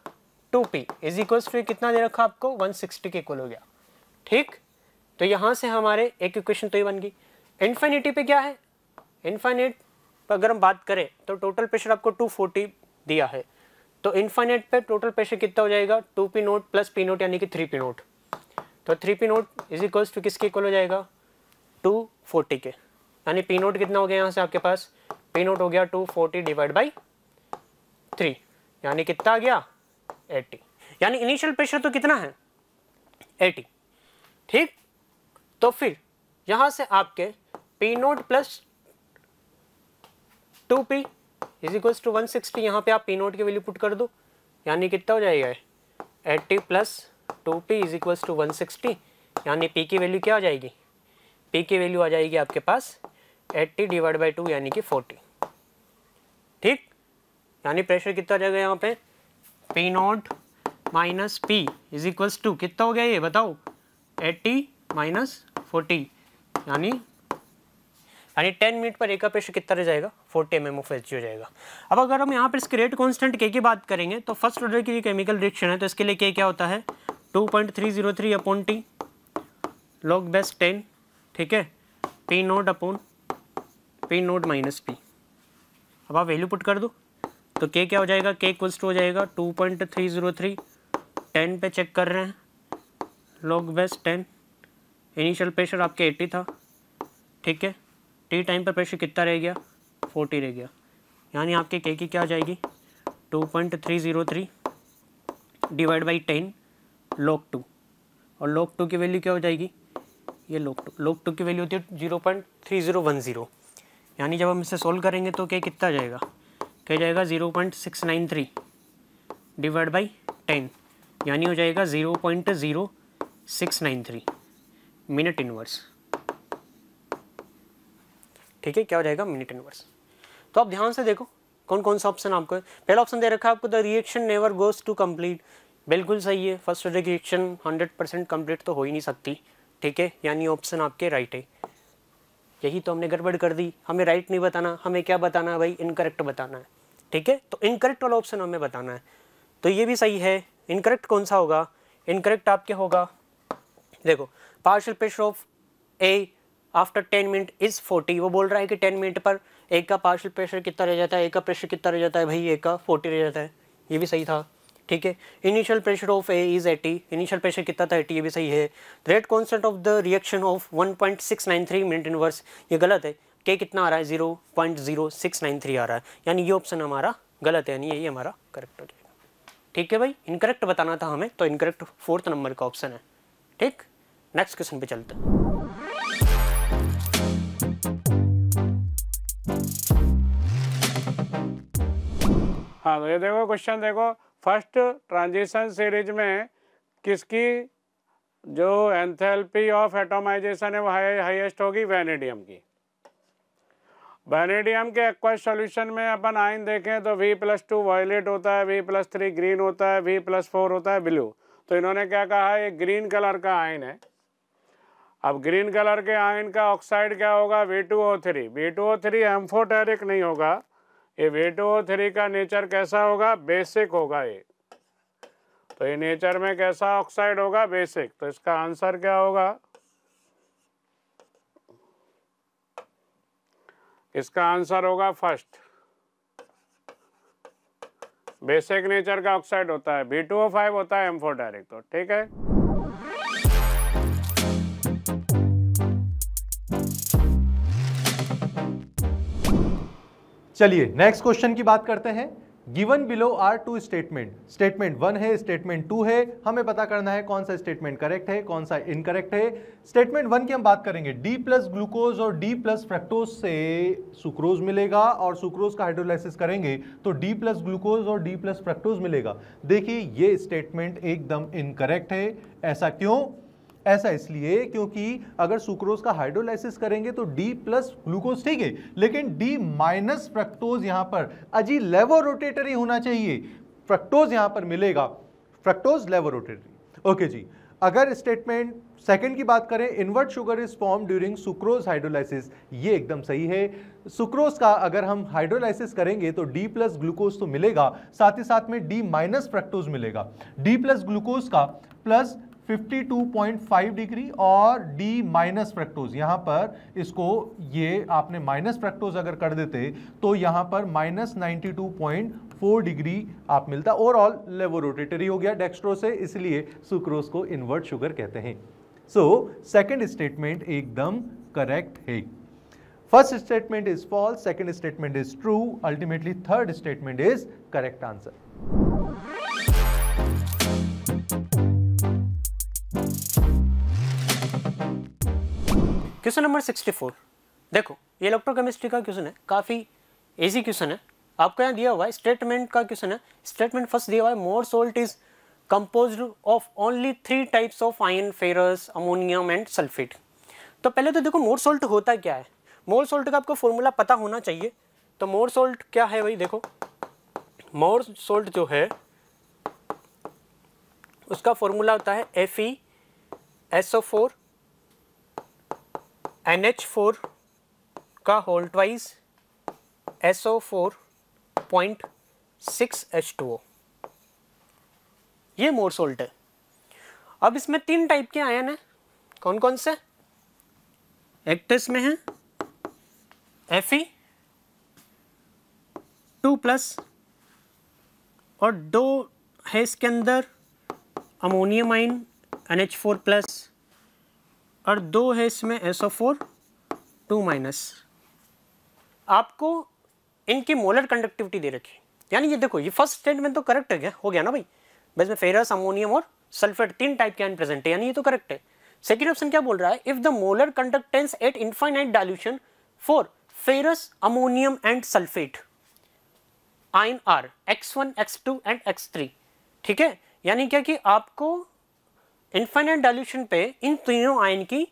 2P = कितना दे रखा आपको, 160 के इक्वल हो गया, ठीक। तो यहाँ से हमारे एक इक्वेशन तो ये बन गई। इन्फिनिटी पे क्या है, इन्फिनिट पर अगर हम बात करें तो टोटल प्रेशर आपको 240 दिया है, तो इन्फिनिट पे टोटल प्रेशर कितना हो जाएगा, 2P0 + P0 यानी कि 3P0। तो 3P0 = किसके इक्वल हो जाएगा, 240 के, यानी P0 कितना हो गया यहाँ से आपके पास, P0 हो गया 240 / 3, यानी कितना आ गया 80, यानी इनिशियल प्रेशर तो कितना है 80, ठीक। तो फिर यहाँ से आपके P0 + 2P = 160, यहाँ पे आप P0 की वैल्यू पुट कर दो, यानी कितना हो जाएगा 80 + 2P = 160, यानी P की वैल्यू क्या आ जाएगी, P की वैल्यू आ जाएगी आपके पास 80 / 2 यानी कि 40, ठीक। यानी प्रेशर कितना आ जाएगा यहाँ पे, P0 - P = कितना हो गया ये बताओ, 80 - 40, यानी 10 मिनट पर एक का प्रेशर कितना रह जाएगा, 40 mm of Hg हो जाएगा। अब अगर हम यहाँ पर इसके रेट कांस्टेंट K की बात करेंगे तो फर्स्ट ऑर्डर की केमिकल रिएक्शन है तो इसके लिए K क्या होता है, 2.303/T log base 10, ठीक है, P0 / P0 - P। अब आप वैल्यू पुट कर दो तो K क्या हो जाएगा, K = हो जाएगा 2.303, 10 पे चेक कर रहे हैं, log base 10, इनिशियल प्रेशर आपके 80 था, ठीक है। टी टाइम पर प्रेशर कितना रह गया, 40 रह गया, यानी आपके K की क्या आ जाएगी, 2.303 / 10 log 2, और log 2 की वैल्यू क्या हो जाएगी, ये log 2 की वैल्यू होती है 0.3010, यानी जब हम इसे सोल्व करेंगे तो क्या कितना जाएगा, क्या जाएगा 0.693 डिवाइड बाई 10, यानी हो जाएगा 0.0693 मिनट इनवर्स। ठीक है, क्या हो जाएगा, मिनट इनवर्स। तो आप ध्यान से देखो कौन कौन सा ऑप्शन आपको है। पहला ऑप्शन दे रखा है आपको the reaction never goes to complete, बिल्कुल सही है। फर्स्ट रिएक्शन 100% कंप्लीट तो हो ही नहीं सकती, ठीक है, यानी ऑप्शन आपके राइट है। यही तो हमने गड़बड़ कर दी, हमें राइट नहीं बताना, हमें क्या बताना है भाई, इनकरेक्ट बताना है। ठीक है, तो इनकरेक्ट वाला ऑप्शन हमें बताना है, तो ये भी सही है। इनकरेक्ट कौन सा होगा, इनकरेक्ट आपके होगा, देखो partial pressure of A after 10 minute is 40, वो बोल रहा है कि 10 मिनट पर ए का पार्शियल प्रेशर कितना रह जाता है, ए का प्रेशर कितना रह जाता है भाई, ए का 40 रह जाता है, ये भी सही था। ठीक है, initial pressure of A is 80, initial pressure कितना था 80, ये भी सही है। Rate constant of the reaction of 1.693 minute inverse, ये गलत है, के कितना आ रहा है 0.0693 आ रहा है, यानी ये ऑप्शन हमारा गलत है, यानी यही हमारा करेक्ट हो जाएगा। ठीक है भाई, इनकरेक्ट बताना था हमें, तो इनकरेक्ट 4th नंबर का ऑप्शन है। ठीक, नेक्स्ट क्वेश्चन पे चलते हैं। हाँ, तो ये देखो क्वेश्चन देखो, फर्स्ट ट्रांजिशन सीरीज में किसकी जो एंथैल्पी ऑफ एटोमाइजेशन है वो हाईएस्ट होगी, वैनेडियम की। वैनेडियम के एक्वस सॉल्यूशन में अपन आयन देखें तो V+2 वायलेट होता है, V+3 ग्रीन होता है, V+4 होता है ब्लू। तो इन्होंने क्या कहा है, ग्रीन कलर का आयन है। अब ग्रीन कलर के आयन का ऑक्साइड क्या होगा, V2O3। V2O3 एम्फोटेरिक नहीं होगा, ये V2O3 का नेचर कैसा होगा, बेसिक होगा ये। तो ये नेचर में कैसा ऑक्साइड होगा, बेसिक। तो इसका आंसर क्या होगा, इसका आंसर होगा फर्स्ट, बेसिक नेचर का ऑक्साइड होता है, V2O5 होता है एम्फोटेरिक। तो ठीक है, चलिए नेक्स्ट क्वेश्चन की बात करते हैं। Given below are two statement, statement 1 है, स्टेटमेंट 2 है, हमें पता करना है कौन सा स्टेटमेंट करेक्ट है, कौन सा इनकरेक्ट है। स्टेटमेंट 1 की हम बात करेंगे, D प्लस ग्लूकोज और D प्लस फ्रक्टोज से सुक्रोज मिलेगा, और सुक्रोज का हाइड्रोलाइसिस करेंगे तो D प्लस ग्लूकोज और D प्लस फ्रक्टोज मिलेगा। देखिए ये स्टेटमेंट एकदम इनकरेक्ट है। ऐसा क्यों, ऐसा इसलिए क्योंकि अगर सुक्रोज का हाइड्रोलाइसिस करेंगे तो D प्लस ग्लूकोज ठीक है, लेकिन D माइनस फ्रक्टोज यहां पर अजी लेवोरोटेटरी होना चाहिए, फ्रक्टोज यहां पर मिलेगा, फ्रक्टोज लेवोरोटेटरी। ओके जी, अगर स्टेटमेंट सेकंड की बात करें, invert sugar is form during sucrose hydrolysis, ये एकदम सही है। सुक्रोज का अगर हम हाइड्रोलाइसिस करेंगे तो D प्लस ग्लूकोज तो मिलेगा, साथ ही साथ में D माइनस फ्रक्टोज मिलेगा। D प्लस ग्लूकोज का प्लस 52.5 डिग्री और D माइनस फ्रक्टोज, यहां पर इसको ये आपने माइनस फ्रक्टोज अगर कर देते तो यहां पर माइनस 92.4 डिग्री आप मिलता, ओवरऑल लेवोरोटेटरी हो गया डेक्स्ट्रोज से, इसलिए सुक्रोज को इन्वर्ट शुगर कहते हैं। सो सेकंड स्टेटमेंट एकदम करेक्ट है। First statement is false, second statement is true, ultimately third statement is correct answer. Question number 64, देखो ये इलेक्ट्रोकेमिस्ट्री का क्वेश्चन है, काफी इजी क्वेश्चन है। आपको यहाँ दिया हुआ है स्टेटमेंट का क्वेश्चन है। स्टेटमेंट फर्स्ट दिया हुआ है, Mohr salt is composed of only 3 types of ion, ferrous, ammonium and sulphate. तो पहले तो देखो मोर सोल्ट होता क्या है, मोर सोल्ट का आपको फॉर्मूला पता होना चाहिए। तो मोर सोल्ट क्या है भाई, देखो मोर सोल्ट जो है उसका फॉर्मूला होता है FeSO4 NH4 का होल ट्वाइस SO4.6H2O, ये मोर सोल्ट है। अब इसमें 3 टाइप के आयन हैं, कौन कौन से, एक तो इसमें है Fe2+ और 2 है इसके अंदर अमोनियम आयन NH4+, और 2 है इसमें SO4 2-। आपको इनकी मोलर कंडक्टिविटी दे रखी है, यानी ये देखो ये फर्स्ट स्टेटमेंट तो करेक्ट है, हो गया ना भाई, बस में फेरस, अमोनियम और सल्फेट 3 टाइप के आयन प्रेजेंट है, यानी ये तो करेक्ट है। सेकंड ऑप्शन क्या बोल रहा है, if the molar conductance at infinite dilution for ferrous, ammonium and sulphate ion are X1, X2 and X3। ठीक है, यानी क्या कि आपको इनफाइनाइट डाइल्यूशन पे इन तीनों आयन की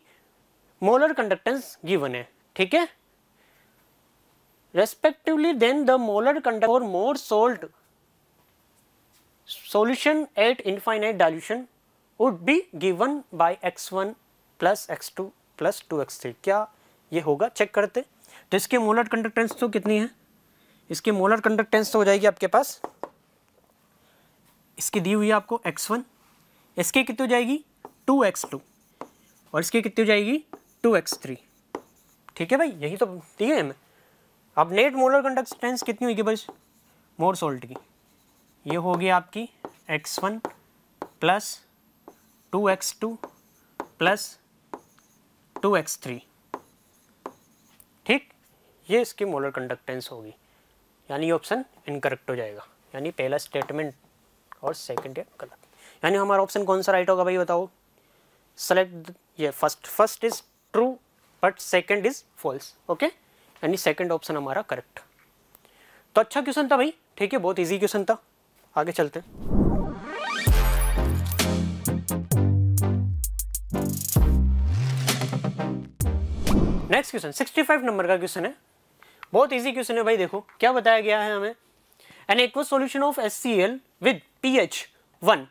मोलर कंडक्टेंस गिवन है। ठीक है, respectively then the molar conductance for Mohr salt solution at infinite dilution would be given by X1 plus X2 plus 2X3। क्या ये होगा, चेक करते। तो इसके मोलर कंडक्टेंस तो कितनी है, इसकी मोलर कंडक्टेंस तो हो जाएगी आपके पास, इसकी दी हुई है आपको X1, इसकी कितनी हो जाएगी 2X2 और इसकी कितनी हो जाएगी 2X3। ठीक है भाई, यही तो दिए हैं हमें। अब नेट मोलर कंडक्टेंस कितनी होगी बस मोर सोल्ट की, ये होगी आपकी X1 plus 2X2 plus 2X3। ठीक, ये इसकी मोलर कंडक्टेंस होगी, यानी ये ऑप्शन इनकरेक्ट हो जाएगा, यानी पहला स्टेटमेंट और सेकंड है गलत। यानी हमारा ऑप्शन कौन सा राइट होगा भाई बताओ, सेलेक्ट ये first is true but second is false. Okay, यानी सेकंड ऑप्शन हमारा करेक्ट। तो अच्छा क्वेश्चन था भाई, ठीक है, बहुत इजी क्वेश्चन था। आगे चलते हैं। नेक्स्ट क्वेश्चन 65 नंबर का क्वेश्चन है, बहुत इजी क्वेश्चन है भाई। देखो क्या बताया गया है हमें, an aqueous solution of HCl with pH 1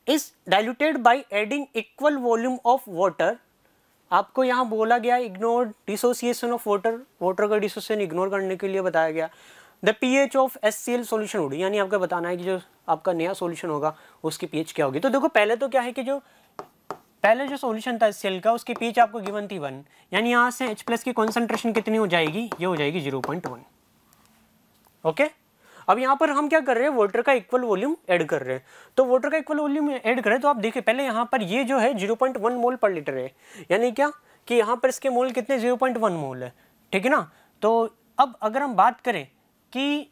is diluted by adding equal volume of water. आपको यहाँ बोला गया ignore dissociation of water, water का डिसोसिएशन इग्नोर करने के लिए बताया गया। The pH of HCl solution would, यानी आपको बताना है कि जो आपका नया सॉल्यूशन होगा उसकी pH क्या होगी। तो देखो पहले तो क्या है कि जो पहले जो सॉल्यूशन था HCl का उसकी pH आपको गिवन थी 1, यानी यहाँ से H+ की कॉन्सेंट्रेशन कितनी हो जाएगी, ये हो जाएगी 0.1। ओके, अब यहाँ पर हम क्या कर रहे हैं, वाटर का इक्वल वॉल्यूम ऐड कर रहे हैं। तो वाटर का इक्वल वॉल्यूम ऐड करें तो आप देखिए पहले यहाँ पर ये जो है 0.1 मोल पर लीटर है, यानी क्या कि यहाँ पर इसके मोल कितने 0.1 मोल है। ठीक है ना, तो अब अगर हम बात करें कि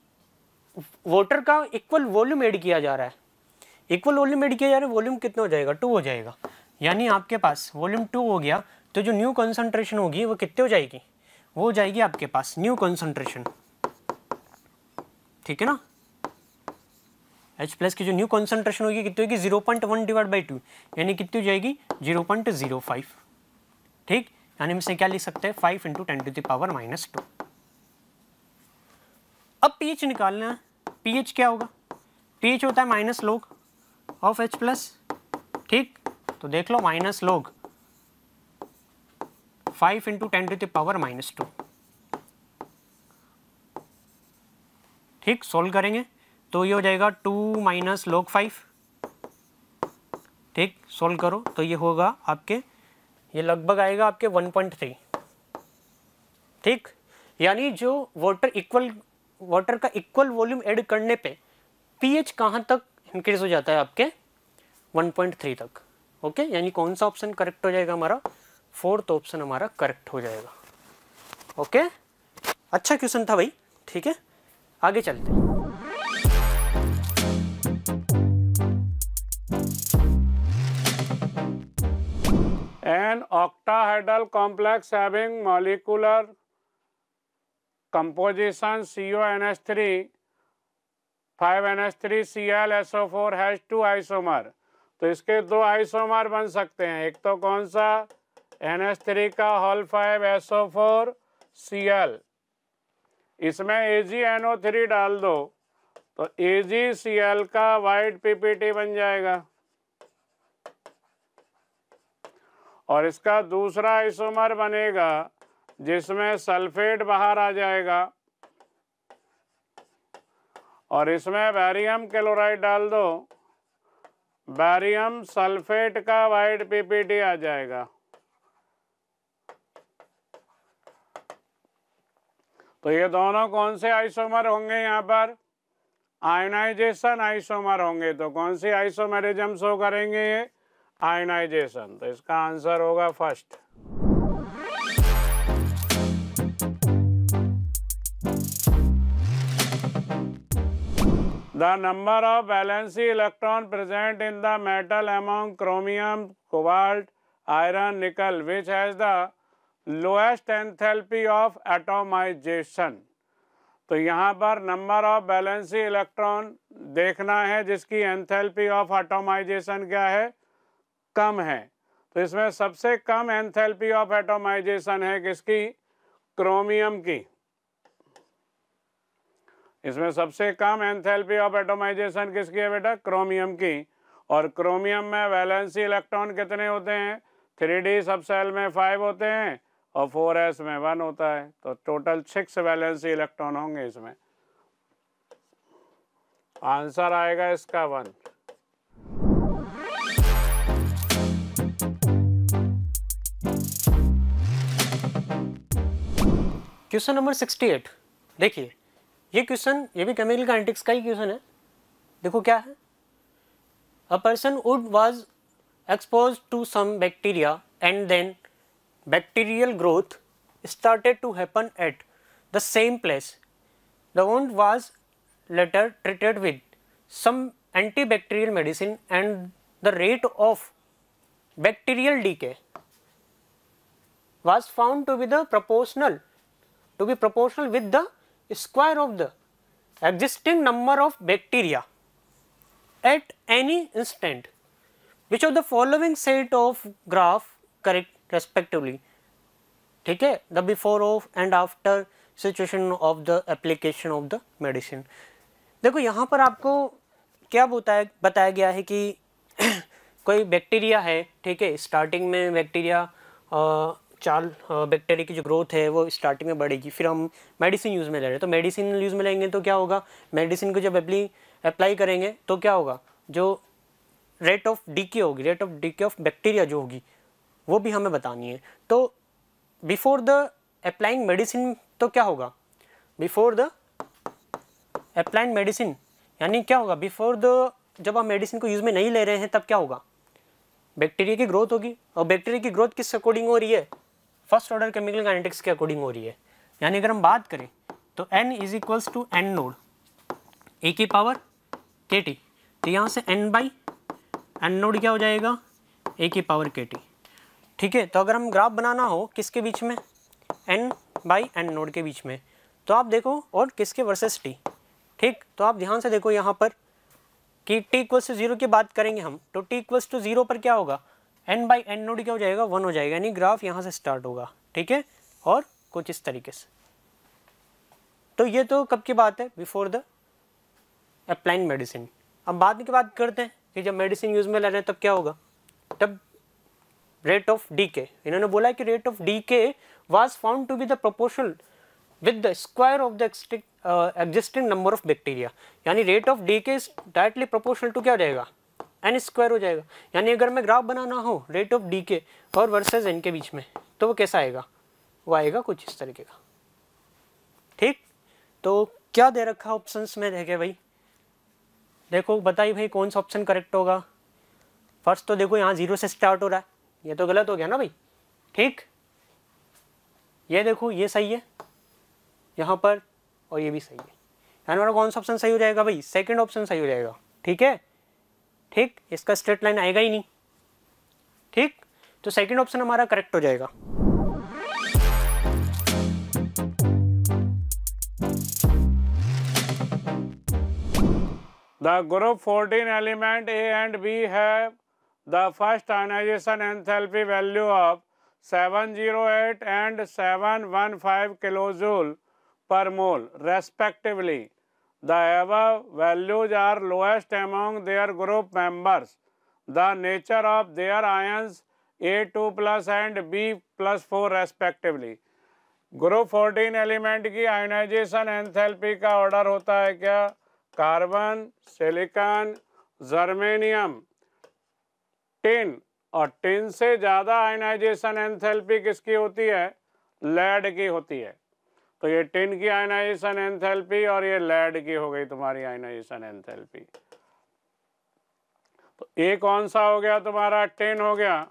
वाटर का इक्वल वॉल्यूम ऐड किया जा रहा है, इक्वल वॉल्यूम ऐड किया जा रहा है, वॉल्यूम कितना हो जाएगा 2 हो जाएगा, यानी आपके पास वॉल्यूम 2 हो गया। तो जो न्यू कॉन्सेंट्रेशन होगी वो कितने हो जाएगी, वो हो जाएगी आपके पास न्यू कॉन्सेंट्रेशन। ठीक है ना, H+ की जो न्यू कॉन्सेंट्रेशन होगी कितनी होगी 0.1 डिवाइड बाई 2, यानी कितनी हो जाएगी 0.05। ठीक, यानी हम इसे क्या लिख सकते हैं 5 × 10⁻²। अब pH निकालना है, pH क्या होगा, pH होता है माइनस log ऑफ H+। ठीक, तो देख लो माइनस log 5 × 10⁻²। ठीक, सोल्व करेंगे तो ये हो जाएगा 2 - log 5। ठीक, सोल्व करो तो ये होगा आपके, ये लगभग आएगा आपके 1.3। ठीक, यानी जो वाटर का इक्वल वॉल्यूम ऐड करने पे pH कहाँ तक इंक्रीज हो जाता है आपके 1.3 तक। ओके, यानी कौन सा ऑप्शन करेक्ट हो जाएगा हमारा, 4th ऑप्शन हमारा करेक्ट हो जाएगा। ओके, अच्छा क्वेश्चन था भाई। ठीक है, आगे चलते हैं। An octahedral complex having molecular composition CONH3 5NH3Cl SO4 has 2 isomer। तो इसके 2 आइसोमर बन सकते हैं, एक तो कौन सा NH3 का होल 5 SO4 Cl, इसमें AgNO3 डाल दो तो AgCl का वाइट PPT बन जाएगा, और इसका दूसरा आइसोमर बनेगा जिसमें सल्फेट बाहर आ जाएगा, और इसमें बैरियम क्लोराइड डाल दो, बैरियम सल्फेट का वाइट PPT आ जाएगा। तो ये दोनों कौन से आइसोमर होंगे, यहाँ पर आयनाइजेशन आइसोमर होंगे। तो कौन सी आइसोमेरिज्म शो करेंगे, ये आयनाइजेशन। तो इसका आंसर होगा first. The number of valency electron present in the metal among chromium, cobalt, iron, nickel, which has the lowest enthalpy of atomization. तो यहाँ पर नंबर ऑफ वैलेंसी इलेक्ट्रॉन देखना है जिसकी एंथैल्पी ऑफ एटोमाइजेशन क्या है, कम है। तो इसमें सबसे कम एंथैल्पी ऑफ एटोमाइजेशन है किसकी, क्रोमियम की। इसमें सबसे कम एंथैल्पी ऑफ एटोमाइजेशन किसकी है बेटा, क्रोमियम की। और क्रोमियम में वैलेंसी इलेक्ट्रॉन कितने होते हैं, 3d सब सेल में 5 होते हैं और 4s में 1 होता है। तो टोटल 6 वैलेंसी इलेक्ट्रॉन होंगे इसमें। आंसर आएगा इसका 1। क्वेश्चन नंबर 68 देखिए, ये क्वेश्चन ये भी केमिकल काइनेटिक्स का ही क्वेश्चन है। देखो क्या है, a person would was exposed to some bacteria and then bacterial growth started to happen at the same place. The wound was later treated with some antibacterial medicine and the rate of bacterial decay was found to be proportional with the square of the existing number of bacteria at any instant. Which of the following set of graph correct respectively? ठीक है, the before of and after situation of the application of the medicine. देखो यहाँ पर आपको क्या बताया गया है कि कोई बैक्टीरिया है, ठीक है, स्टार्टिंग में बैक्टीरिया बैक्टीरिया की जो ग्रोथ है वो स्टार्टिंग में बढ़ेगी, फिर हम मेडिसिन यूज़ में ले रहे हैं, तो मेडिसिन यूज़ में लेंगे तो क्या होगा, मेडिसिन को जब अप्लाई करेंगे तो क्या होगा, जो रेट ऑफ डीके होगी, rate of DK of bacteria जो होगी वो भी हमें बतानी है। तो बिफोर द अप्लाइंग मेडिसिन तो क्या होगा, बिफोर द अप्लाइंग मेडिसिन यानी क्या होगा, बिफोर द जब आप मेडिसिन को यूज़ में नहीं ले रहे हैं तब क्या होगा, बैक्टीरिया की ग्रोथ होगी। और बैक्टीरिया की ग्रोथ किस अकॉर्डिंग हो रही है, फर्स्ट ऑर्डर केमिकल काइनेटिक्स के अकॉर्डिंग हो रही है। यानी अगर हम बात करें तो n is equals to n naught A की पावर के टी, तो यहाँ से n बाई n नोड क्या हो जाएगा, ए की पावर के टी। ठीक है, तो अगर हम ग्राफ बनाना हो किसके बीच में, n बाई n नोड के बीच में, तो आप देखो, और किसके वर्सेस t। ठीक, तो आप ध्यान से देखो यहाँ पर कि t इक्वल्स टू 0 की बात करेंगे हम, तो t इक्वल्स टू 0 पर क्या होगा, n बाई n नोड क्या हो जाएगा, 1 हो जाएगा, यानी ग्राफ यहाँ से स्टार्ट होगा। ठीक है, और कुछ इस तरीके से। तो ये तो कब की बात है, बिफोर द अप्लाइंग मेडिसिन। अब बाद की बात करते हैं कि जब मेडिसिन यूज में ले रहे हैं तब क्या होगा, तब रेट ऑफ डीके, इन्होंने बोला है कि rate of decay was found to be the proportional with the square of the existing number of bacteria, यानी rate of decay is directly proportional to क्या हो जाएगा, एन स्क्वायर हो जाएगा। यानी अगर मैं ग्राफ बनाना हो रेट ऑफ डीके और वर्सेस एन के बीच में, तो वो कैसा आएगा, वो आएगा कुछ इस तरीके का। ठीक, तो क्या दे रखा ऑप्शंस में, देखे भाई, देखो बताइए भाई कौन सा ऑप्शन करेक्ट होगा। फर्स्ट तो देखो यहाँ 0 से स्टार्ट हो रहा है, ये तो गलत हो गया ना भाई। ठीक, ये देखो ये सही है यहाँ पर, और ये भी सही है, यानी हमारा कौन सा ऑप्शन सही हो जाएगा भाई, सेकंड ऑप्शन सही हो जाएगा। ठीक है, ठीक, इसका स्ट्रेट लाइन आएगा ही नहीं। ठीक, तो सेकंड ऑप्शन हमारा करेक्ट हो जाएगा। The group 14 element A and B have the first ionization enthalpy value of 708 and 715 kilojoule per mole respectively. The above values are lowest among their group members. The nature of their ions A2 plus and B plus 4 respectively. Group 14 element की ionization enthalpy का order होता है क्या, carbon, silicon, germanium, tin, और tin से ज़्यादा ionization enthalpy किसकी होती है, लेड की होती है। तो ये टिन की आयनाइजेशन एंथैल्पी और ये लेड की हो गई तुम्हारी आयनाइजेशन एंथैल्पी। तो ए कौन सा हो गया तुम्हारा, टिन हो गया,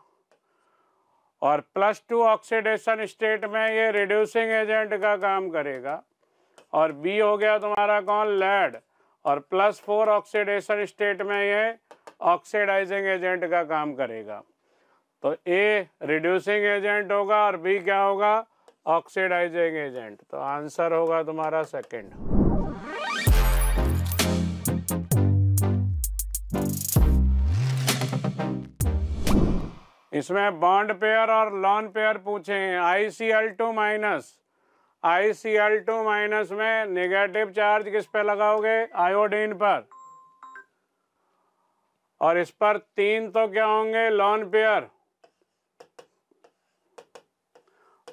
और +2 ऑक्सीडेशन स्टेट में ये रिड्यूसिंग एजेंट का काम करेगा, और बी हो गया तुम्हारा कौन, लेड, और +4 ऑक्सीडेशन स्टेट में ये ऑक्सीडाइजिंग एजेंट का काम करेगा। तो ए रिड्यूसिंग एजेंट होगा और बी क्या होगा, ऑक्सीडाइजिंग एजेंट। तो आंसर होगा तुम्हारा सेकंड। इसमें बॉन्ड पेयर और लॉन पेयर पूछे हैं। ICl2 माइनस में नेगेटिव चार्ज किस पे लगाओगे, आयोडीन पर, और इस पर 3 तो क्या होंगे, लॉन पेयर,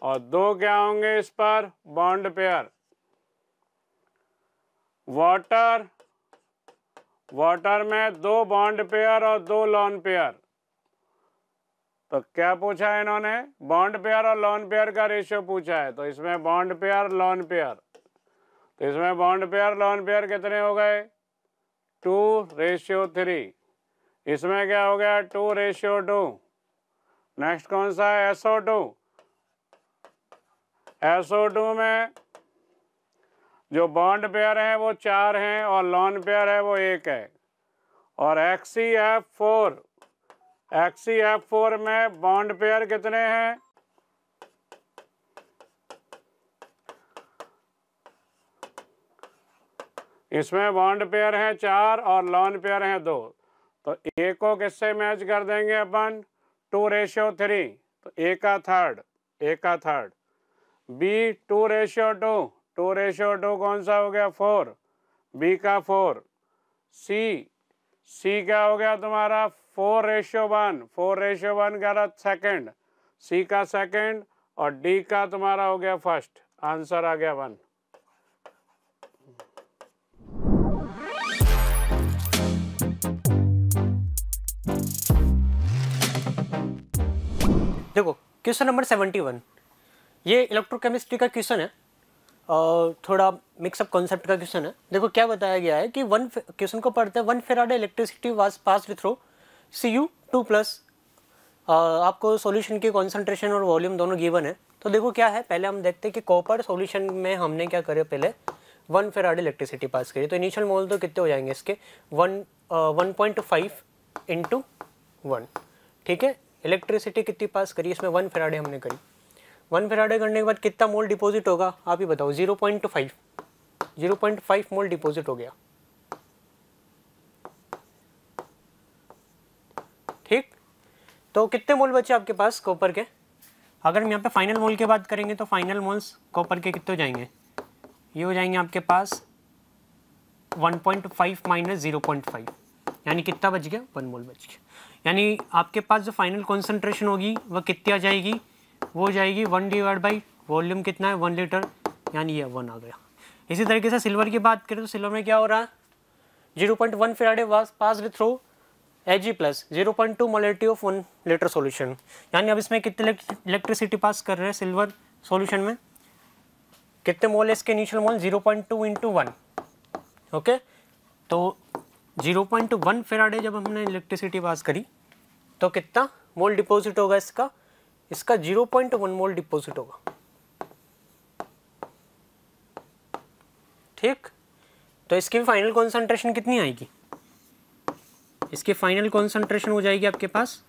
और 2 क्या होंगे इस पर, बॉन्ड पेयर। वाटर में 2 बॉन्ड पेयर और 2 लॉन पेयर। तो क्या पूछा है इन्होंने, बॉन्ड पेयर और लॉन पेयर का रेशियो पूछा है। तो इसमें बॉन्ड पेयर लॉन पेयर, तो इसमें बॉन्ड पेयर लॉन पेयर कितने हो गए, 2:3। इसमें क्या हो गया, 2:2। नेक्स्ट कौन सा है, SO2। SO2 में जो बॉन्ड पेयर है वो 4 हैं और लॉन पेयर है वो 1 है। और HCF4 में बॉन्ड पेयर कितने हैं, इसमें बॉन्ड पेयर हैं 4 और लॉन पेयर हैं 2। तो ए को किससे मैच कर देंगे अपन, 2:3। तो ए का थर्ड। बी 2:2, 2:2 कौन सा हो गया, 4, बी का 4। सी क्या हो गया तुम्हारा, 4:1, 4:1 का सेकंड, सी का सेकंड, और डी का तुम्हारा हो गया फर्स्ट। आंसर आ गया 1। देखो क्वेश्चन नंबर 71, ये इलेक्ट्रोकेमिस्ट्री का क्वेश्चन है, थोड़ा मिक्सअप कॉन्सेप्ट का क्वेश्चन है। देखो क्या बताया गया है कि क्वेश्चन को पढ़ते हैं, 1 Faraday electricity was passed through Cu2+। आपको सॉल्यूशन की कॉन्सेंट्रेशन और वॉल्यूम दोनों गिवन है। तो देखो क्या है, पहले हम देखते हैं कि कॉपर सॉल्यूशन में हमने क्या करे, पहले 1 फैराडे इलेक्ट्रिसिटी पास करी। तो इनिशियल मोल तो कितने हो जाएंगे इसके, 1.5 × 1। ठीक है, इलेक्ट्रिसिटी कितनी पास करी, इसमें 1 फैराडे हमने करी। 1 फैराडे करने के बाद कितना मोल डिपॉजिट होगा, आप ही बताओ। 0.5 मोल डिपॉजिट हो गया। ठीक, तो कितने मोल बचे आपके पास कॉपर के। अगर हम यहाँ पे फाइनल मोल की बात करेंगे तो फाइनल मोल्स कॉपर के कितने हो जाएंगे, ये हो जाएंगे आपके पास 1.5 - 0.5, यानी कितना बच गया, 1 मोल बच गया। यानी आपके पास जो फाइनल कॉन्सेंट्रेशन होगी वह कितनी आ जाएगी, वो हो जाएगी 1 / वॉल्यूम कितना है, 1 लीटर, यानी ये 1 आ गया। इसी तरीके से सिल्वर की बात करें तो सिल्वर में क्या हो रहा है, 0.1 Faraday was passed through Ag+, 0.2 molarity of 1 litre solution. यानी अब इसमें कितने इलेक्ट्रिसिटी पास कर रहे हैं सिल्वर सॉल्यूशन में, कितने मोल है इसके इनिशियल मोल, 0.2 × 1। ओके, तो 0.1 फैराडे जब हमने इलेक्ट्रिसिटी पास करी तो कितना मोल डिपॉजिट होगा इसका 0.1 मोल डिपॉजिट होगा। ठीक, तो इसकी फाइनल कॉन्सेंट्रेशन कितनी आएगी, इसकी फाइनल कॉन्सेंट्रेशन हो जाएगी आपके पास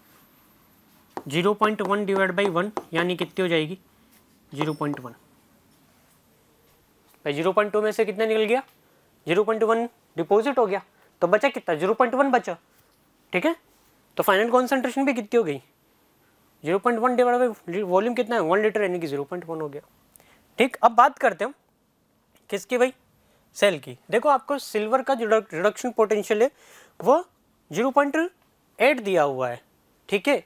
0.1 / 1, यानी कितनी हो जाएगी 0.1। भाई 0.2 में से कितना निकल गया, 0.1 डिपॉजिट हो गया, तो बचा कितना, 0.1 बचा। ठीक है, तो फाइनल कॉन्सेंट्रेशन भी कितनी हो गई, 0.1 / वॉल्यूम कितना है, 1 लीटर, यानी कि 0.1 हो गया। ठीक, अब बात करते हैं किसकी भाई, सेल की। देखो आपको सिल्वर का जो रिडक्शन पोटेंशियल है वो 0.8 दिया हुआ है। ठीक है,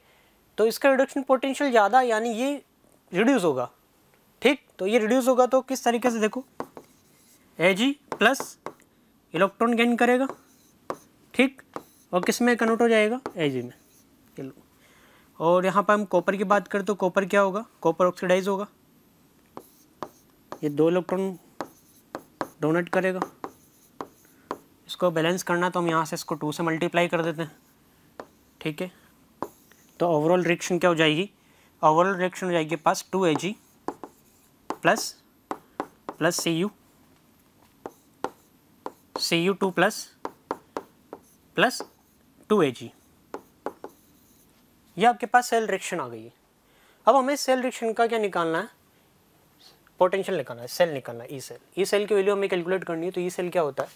तो इसका रिडक्शन पोटेंशियल ज़्यादा, यानी ये रिड्यूस होगा। ठीक, तो ये रिड्यूस होगा तो किस तरीके से, देखो Ag+ इलेक्ट्रॉन गेन करेगा। ठीक, और किस में कन्वर्ट हो जाएगा, Ag में। चलो, और यहाँ पर हम कॉपर की बात करें तो कॉपर क्या होगा, कॉपर ऑक्सीडाइज होगा, ये 2 इलेक्ट्रॉन डोनेट करेगा। इसको बैलेंस करना तो हम यहाँ से इसको 2 से मल्टीप्लाई कर देते हैं। ठीक है, तो ओवरऑल रिएक्शन क्या हो जाएगी, ओवरऑल रिएक्शन हो जाएगी पास 2Ag plus Cu2 plus 2Ag। ये आपके पास सेल रिएक्शन आ गई है। अब हमें सेल रिएक्शन का क्या निकालना है, पोटेंशियल निकालना है, सेल निकालना है, ई सेल। ई सेल की वैल्यू हमें कैलकुलेट करनी है। तो ई सेल क्या होता है,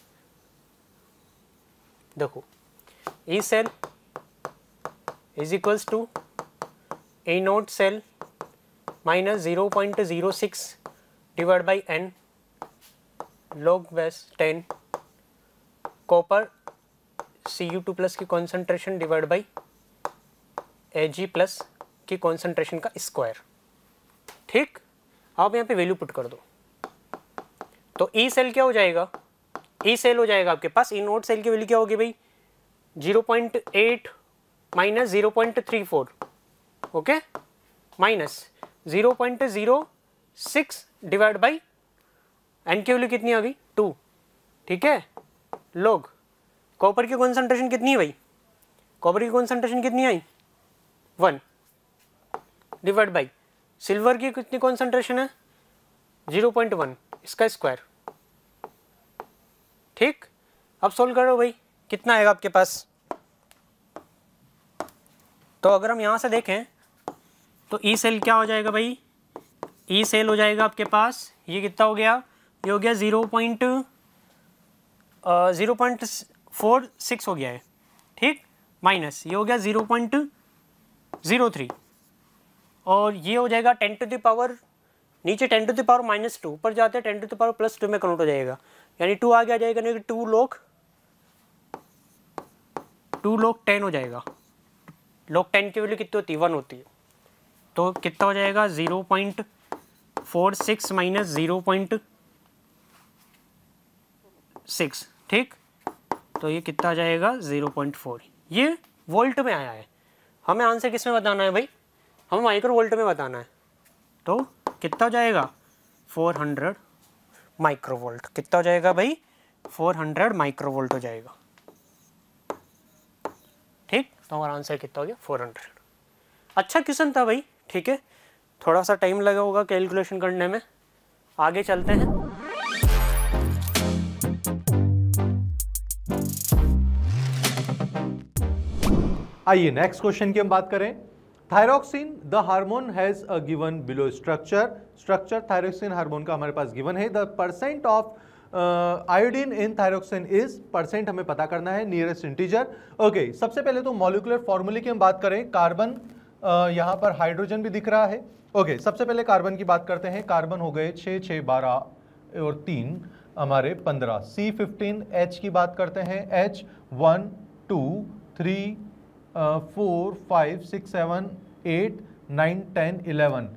देखो E cell is equals to E naught cell minus 0.06 divide by n log base 10 copper Cu2 plus की concentration divide by Ag plus की कॉन्सेंट्रेशन का स्क्वायर। ठीक, आप यहाँ पे वैल्यू पुट कर दो। तो ई सेल क्या हो जाएगा, ई सेल हो जाएगा आपके पास, ई नोट सेल की वैल्यू क्या होगी भाई 0.8 minus 0.34, okay, minus 0.06 divide by N की वैल्यू कितनी आ गई 2, ठीक है, लोग कॉपर की कॉन्सेंट्रेशन कितनी है भाई, कॉपर की कॉन्सेंट्रेशन कितनी आई 1 डिवाइड बाई सिल्वर की कितनी कॉन्सेंट्रेशन है 0.1, इसका स्क्वायर। ठीक, अब सोल्व करो भाई, कितना आएगा आपके पास। तो अगर हम यहाँ से देखें तो ई सेल क्या हो जाएगा भाई, ई सेल हो जाएगा आपके पास, ये कितना हो गया, ये हो गया 0.46 हो गया है, ठीक, माइनस ये हो गया 0.03 और ये हो जाएगा 10 टू द पावर, नीचे 10 टू द पावर -2, ऊपर जाते हैं 10 टू द पावर +2 में कन्वर्ट हो जाएगा, यानी 2 आगे आ जाएगा, नहीं 2 log 10 हो जाएगा। log 10 की वैल्यू कितनी होती है 1 होती है, तो कितना हो जाएगा 0.46 माइनस 0.6, ठीक, तो ये कितना आ जाएगा 0.4। ये वोल्ट में आया है, हमें आंसर किस में बताना है भाई, हमें माइक्रो वोल्ट में बताना है। तो कितना हो जाएगा 400 माइक्रो वोल्ट, कितना हो जाएगा भाई 400 माइक्रो वोल्ट हो जाएगा। ठीक, तो हमारा आंसर कितना हो गया 400। अच्छा क्वेश्चन था भाई, ठीक है, थोड़ा सा टाइम लगा होगा कैलकुलेशन करने में, आगे चलते हैं। आइए नेक्स्ट क्वेश्चन की हम बात करें। Thyroxine the hormone has a given below structure thyroxine hormone का हमारे पास गिवन है। The percent of iodine in thyroxine is, percent हमें पता करना है, नियरेस्ट इंटीजर। ओके, सबसे पहले तो मॉलिक्यूलर फॉर्मूले की हम बात करें, कार्बन, यहाँ पर हाइड्रोजन भी दिख रहा है। ओके, सबसे पहले कार्बन की बात करते हैं। कार्बन हो गए 6, 6, 12 और 3 हमारे 15। C15, H की बात करते हैं, H 1, 2, 3, 4, 5, 6, 7, 8, 9, 10, 11।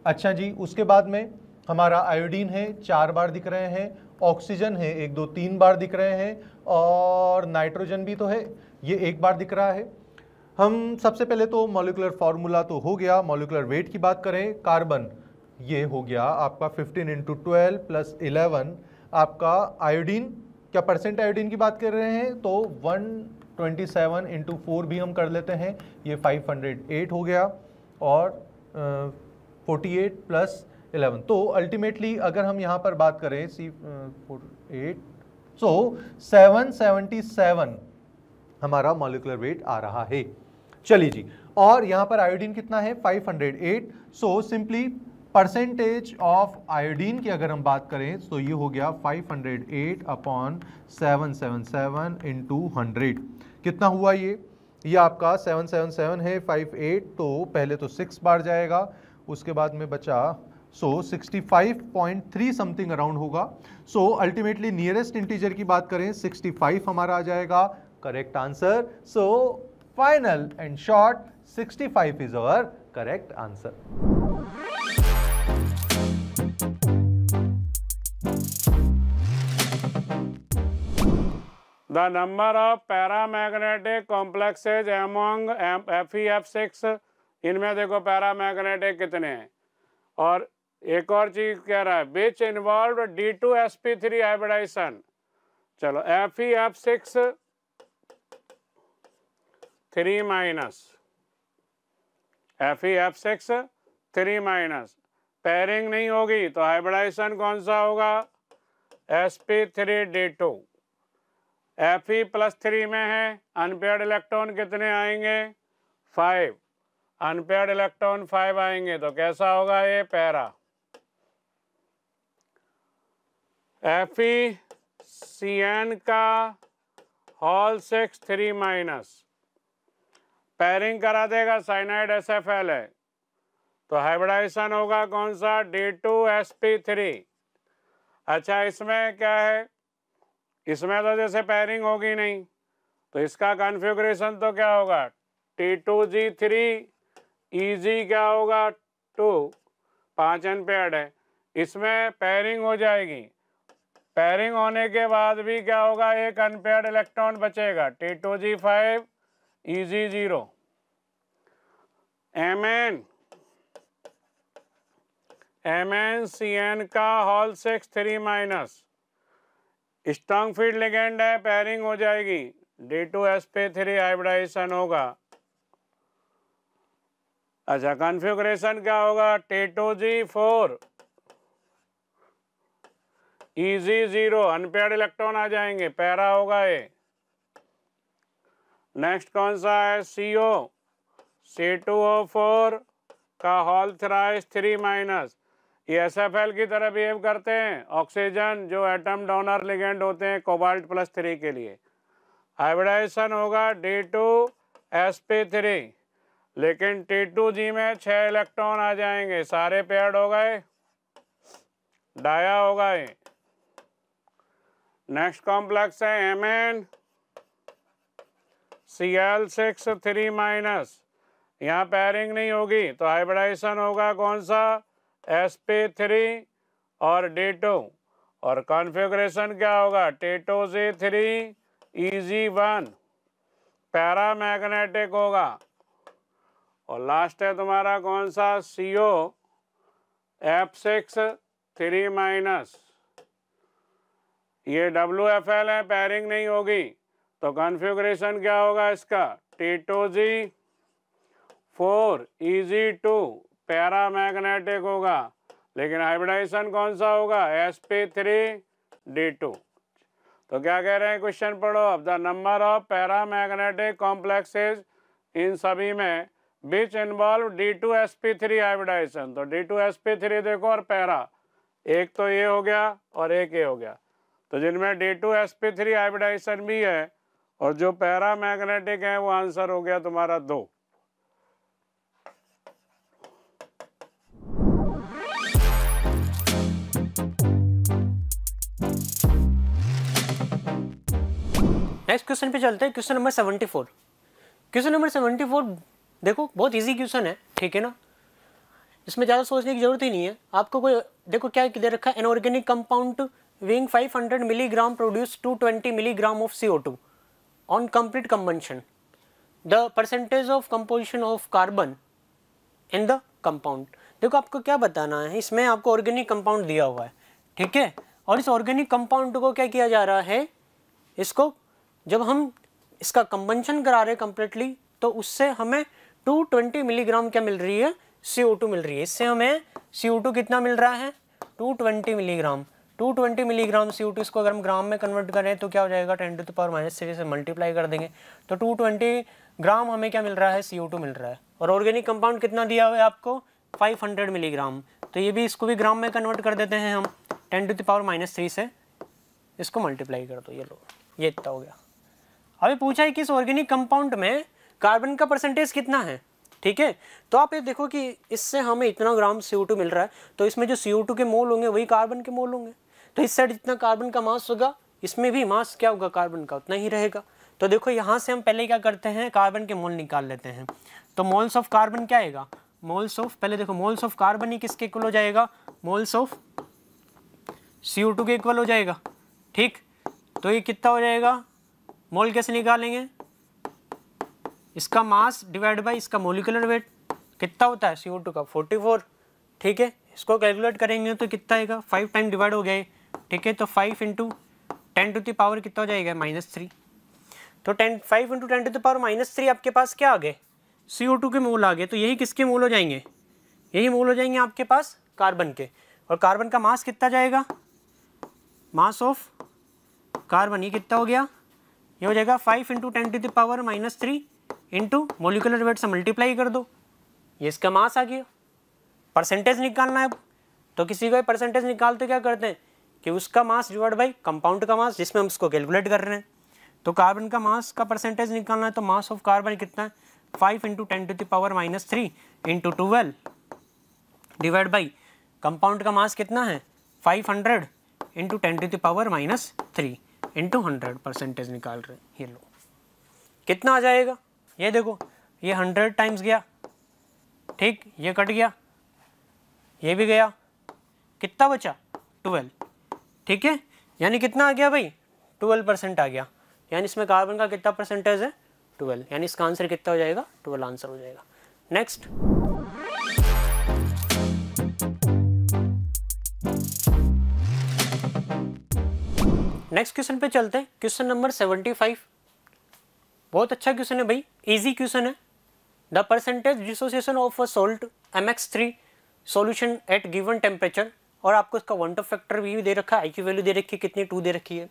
अच्छा जी, उसके बाद में हमारा आयोडीन है 4 बार दिख रहे हैं, ऑक्सीजन है 1, 2, 3 बार दिख रहे हैं, और नाइट्रोजन भी तो है, ये 1 बार दिख रहा है। हम सबसे पहले तो मॉलिक्यूलर फार्मूला तो हो गया। मॉलिक्यूलर वेट की बात करें, कार्बन ये हो गया आपका 15 × 12 + 11। आपका आयोडीन, क्या परसेंट आयोडीन की बात कर रहे हैं, तो 127 × 4 भी हम कर लेते हैं, ये 508 हो गया, और 48 + 11। तो अल्टीमेटली अगर हम यहाँ पर बात करें C48, सो 777 हमारा मॉलिक्यूलर वेट आ रहा है। चलिए जी, और यहाँ पर आयोडीन कितना है 508। So simply percentage of iodine की अगर हम बात करें तो ये हो गया 508/777 × 100। कितना हुआ ये आपका 777 है, 58, तो पहले तो 6 बार जाएगा, उसके बाद में बचा, सो 65.3 समथिंग अराउंड होगा। सो अल्टीमेटली नियरेस्ट इंटीजर की बात करें 65 हमारा आ जाएगा correct answer. So final and short 65 is our correct answer. The number of paramagnetic complexes among FeF6, इनमें देखो पैरामैग्नेटिक कितने हैं, और एक और चीज कह रहा है विच इन्वॉल्व D2sp3 हाइब्रिडाइजेशन। चलो FeF6 3-, FeF6 3-, पेयरिंग नहीं होगी तो हाइब्रिडाइजेशन कौन सा होगा, sp3d2। Fe +3 में है, अनपेयर्ड इलेक्ट्रॉन कितने आएंगे 5, अनपेयर्ड इलेक्ट्रॉन 5 आएंगे, तो कैसा होगा ये पैरा। FeCN का हॉल 6 3 माइनस पैरिंग करा देगा, साइनाइड SFL है, तो हाइब्रिडाइजेशन होगा कौन सा, D2sp3। अच्छा इसमें क्या है, इसमें तो जैसे पैरिंग होगी नहीं, तो इसका कॉन्फ़िगरेशन तो क्या होगा, T2G3 EG क्या होगा 2, 5 अनपेयर्ड है, इसमें पैरिंग हो जाएगी। पैरिंग होने के बाद भी क्या होगा, एक अनपेयर्ड इलेक्ट्रॉन बचेगा, T2G5 EG0। MnCN का hall 6 3 minus strong field ligand है, पैरिंग हो जाएगी, D2sp3 हाइब्रिडाइजेशन होगा। अच्छा कॉन्फ़िगरेशन क्या होगा, T2G4 EG0 अनपेयर्ड इलेक्ट्रॉन आ जाएंगे, पैरा होगा ये। नेक्स्ट कौन सा है, CO C2O4 का हॉल थ्राइस 3 माइनस, ये SFL की तरह बिहेव करते हैं, ऑक्सीजन जो एटम डोनर लिगेंड होते हैं कोबाल्ट +3 के लिए। हाइब्रिडाइजेशन होगा D2sp3, लेकिन T2G में 6 इलेक्ट्रॉन आ जाएंगे, सारे पेयर्ड हो गए, डाया होगा ये। नेक्स्ट कॉम्प्लेक्स है MnCl6 3 माइनस, यहाँ पैरिंग नहीं होगी, तो हाइब्रिडाइजेशन होगा कौन सा, sp3 और D2, और कॉन्फ़िगरेशन क्या होगा, T2G3 EG1 पैरामैग्नेटिक होगा। और लास्ट है तुम्हारा कौन सा, CO F6 3 माइनस, ये WFL है, पैरिंग नहीं होगी, तो कॉन्फ़िगरेशन क्या होगा इसका, T2G4 EG2 पैरामैग्नेटिक होगा, लेकिन हाइब्रिडाइजेशन कौन सा होगा, sp3 D2। तो क्या कह रहे हैं क्वेश्चन पढ़ो, अब the number of paramagnetic complexes इन सभी में विच इन्वॉल्व D2sp3 हाइब्रिडाइजेशन। तो D2sp3 देखो और पैरा, एक तो ये हो गया और एक ये हो गया, तो जिनमें D2sp3 हाइब्रिडाइजेशन भी है और जो पैरामैग्नेटिक है वो आंसर हो गया तुम्हारा 2। नेक्स्ट क्वेश्चन पे चलते हैं, क्वेश्चन नंबर 74। क्वेश्चन नंबर 74 देखो बहुत इजी क्वेश्चन है, ठीक है ना, इसमें ज़्यादा सोचने की जरूरत ही नहीं है आपको। कोई देखो क्या दे रखा है, inorganic compound weighing 500 milligram produce 220 milligram of CO2 on complete combustion. The percentage of composition of carbon in the compound। देखो आपको क्या बताना है, इसमें आपको ऑर्गेनिक कंपाउंड दिया हुआ है, ठीक है, और इस ऑर्गेनिक कंपाउंड को क्या किया जा रहा है, इसको जब हम इसका कंबंशन करा रहे हैं कम्प्लीटली, तो उससे हमें 220 मिलीग्राम क्या मिल रही है, CO2 मिल रही है। इससे हमें CO2 कितना मिल रहा है, 220 मिलीग्राम। 220 मिलीग्राम CO2, इसको अगर हम ग्राम में कन्वर्ट करें तो क्या हो जाएगा, 10⁻³ से मल्टीप्लाई कर देंगे, तो 220 ग्राम हमें क्या मिल रहा है, CO2 मिल रहा है। और ऑर्गेनिक कंपाउंड कितना दिया हुआ है आपको, 500 मिलीग्राम, तो ये भी इसको भी ग्राम में कन्वर्ट कर देते हैं हम, 10⁻³ से इसको मल्टीप्लाई कर दो, ये लो, ये इतना हो गया। अभी पूछा है कि इस ऑर्गेनिक कंपाउंड में कार्बन का परसेंटेज कितना है, ठीक है, तो आप ये देखो कि इससे हमें इतना ग्राम CO2 मिल रहा है, तो इसमें जो CO2 के मोल होंगे वही कार्बन के मोल होंगे, तो इस साइड जितना कार्बन का मास होगा इसमें भी मास क्या होगा, कार्बन का उतना ही रहेगा। तो देखो यहाँ से हम पहले क्या करते हैं, कार्बन के मोल निकाल लेते हैं, तो मोल्स ऑफ कार्बन क्या आएगा, मोल्स ऑफ, पहले देखो मोल्स ऑफ कार्बन ही किसके इक्वल हो जाएगा, मोल्स ऑफ CO2 के इक्वल हो जाएगा, ठीक, तो ये कितना हो जाएगा, मोल कैसे निकालेंगे, इसका मास डिवाइड बाई इसका मोलिकुलर वेट, कितना होता है CO2 का 44, ठीक है, इसको कैलकुलेट करेंगे तो कितना आएगा, 5 टाइम डिवाइड हो गया, ठीक है, तो 5 × 10⁻³ कितना हो जाएगा, -3, तो 5 × 10⁻³ आपके पास क्या आ गए, CO2 के मोल आ गए, तो यही किसके मोल हो जाएंगे, यही मोल हो जाएंगे आपके पास कार्बन के। और कार्बन का मास कितना जाएगा, मास ऑफ कार्बन ये कितना हो गया, ये हो जाएगा 5 × 10⁻³ इंटू मोलिकुलर वेट से मल्टीप्लाई कर दो, ये इसका मास आ गया, परसेंटेज निकालना है। तो किसी का परसेंटेज निकालते क्या करते हैं कि उसका मास डिवाइड बाई कंपाउंड का मास, जिसमें हम उसको कैलकुलेट कर रहे हैं। तो कार्बन का मास का परसेंटेज निकालना है, तो मास ऑफ कार्बन कितना है 5 × 10⁻³ × 12 डिवाइड बाई कंपाउंड का मास कितना है 500 × 10⁻³ × 100 परसेंटेज निकाल रहे हैं। ये लो कितना आ जाएगा, ये देखो ये 100 टाइम्स गया, ठीक, ये कट गया, ये भी गया, कितना बचा 12, ठीक है, यानी कितना आ गया भाई 12% आ गया। यानी इसमें कार्बन का कितना परसेंटेज है 12, यानी इसका आंसर कितना हो जाएगा 12 आंसर हो जाएगा। नेक्स्ट क्वेश्चन पे चलते हैं, क्वेश्चन नंबर 75। बहुत अच्छा क्वेश्चन है भाई, इजी क्वेश्चन है। The percentage dissociation of a salt MX3 solution at given temperature, और आपको इसका वन ऑफ फैक्टर भी दे रखा है, आई की वैल्यू दे रखी है, कितनी 2 दे रखी है,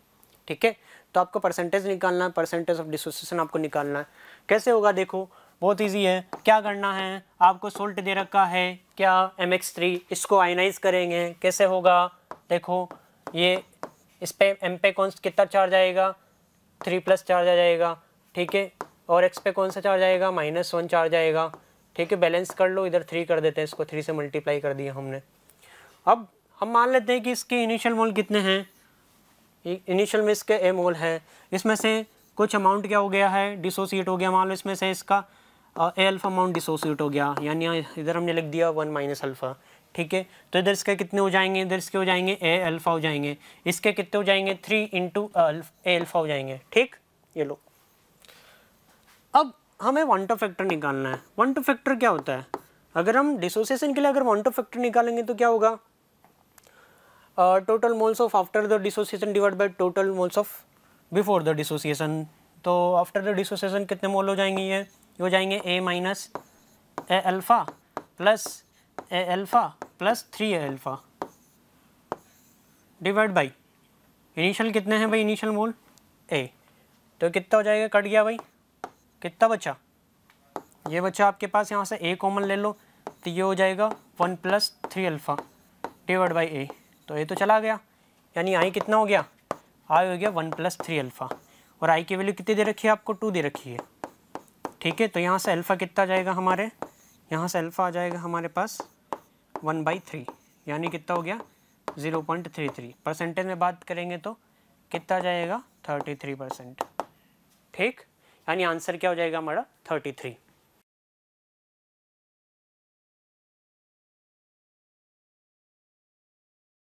ठीक है। तो आपको परसेंटेज निकालना है, परसेंटेज ऑफ डिसोसिएशन आपको निकालना है। कैसे होगा देखो, बहुत इजी है। क्या करना है, आपको सोल्ट दे रखा है क्या MX3, इसको आयनाइज करेंगे। कैसे होगा देखो, ये इस पे M पे कौन कितना चार्ज आएगा 3+ चार्ज आ जाएगा, ठीक है, और X पे कौन सा चार्ज आएगा -1 चार्ज आएगा, ठीक है। बैलेंस कर लो, इधर 3 कर देते हैं, इसको 3 से मल्टीप्लाई कर दिया हमने। अब हम मान लेते हैं कि इसके इनिशियल मोल कितने हैं, इनिशियल में इसके A मोल है, इसमें से कुछ अमाउंट क्या हो गया है डिसोसिएट हो गया, मान लो इसमें से इसका A अल्फा अमाउंट डिसोसिएट हो गया, यानी इधर हमने लिख दिया 1 - अल्फा, ठीक है। तो इधर इसके कितने हो जाएंगे, इधर इसके हो जाएंगे A अल्फा हो जाएंगे, इसके कितने हो जाएंगे 3 × A अल्फा हो जाएंगे, ठीक। ये लो, अब हमें वन टू फैक्टर निकालना है। वन टू फैक्टर क्या होता है, अगर हम डिसोसिएशन के लिए अगर वन टू फैक्टर निकालेंगे तो क्या होगा, total moles of after the dissociation divide by total moles of before the dissociation. तो आफ्टर द डिसोसिएशन कितने मोल हो जाएंगे, ये हो जाएंगे A - A alpha plus A alpha plus 3 A alpha divide by initial कितने हैं भाई, इनिशियल मोल A। तो कितना हो जाएगा, कट गया भाई, कितना बचा, ये बचा आपके पास, यहाँ से A कॉमन ले लो, तो ये हो जाएगा 1 + 3 अल्फा डिवाइड बाई A। तो ये तो चला गया, यानी I कितना हो गया, I हो गया 1 + 3 अल्फा, और I की वैल्यू कितनी दे रखी है आपको 2 दे रखी है, ठीक है। तो यहाँ से अल्फ़ा कितना आ जाएगा हमारे, यहाँ से अल्फ़ा आ जाएगा हमारे पास 1/3, यानी कितना हो गया 0.33। परसेंटेज में बात करेंगे तो कितना आ जाएगा 33%, ठीक। यानी आंसर क्या हो जाएगा हमारा 33।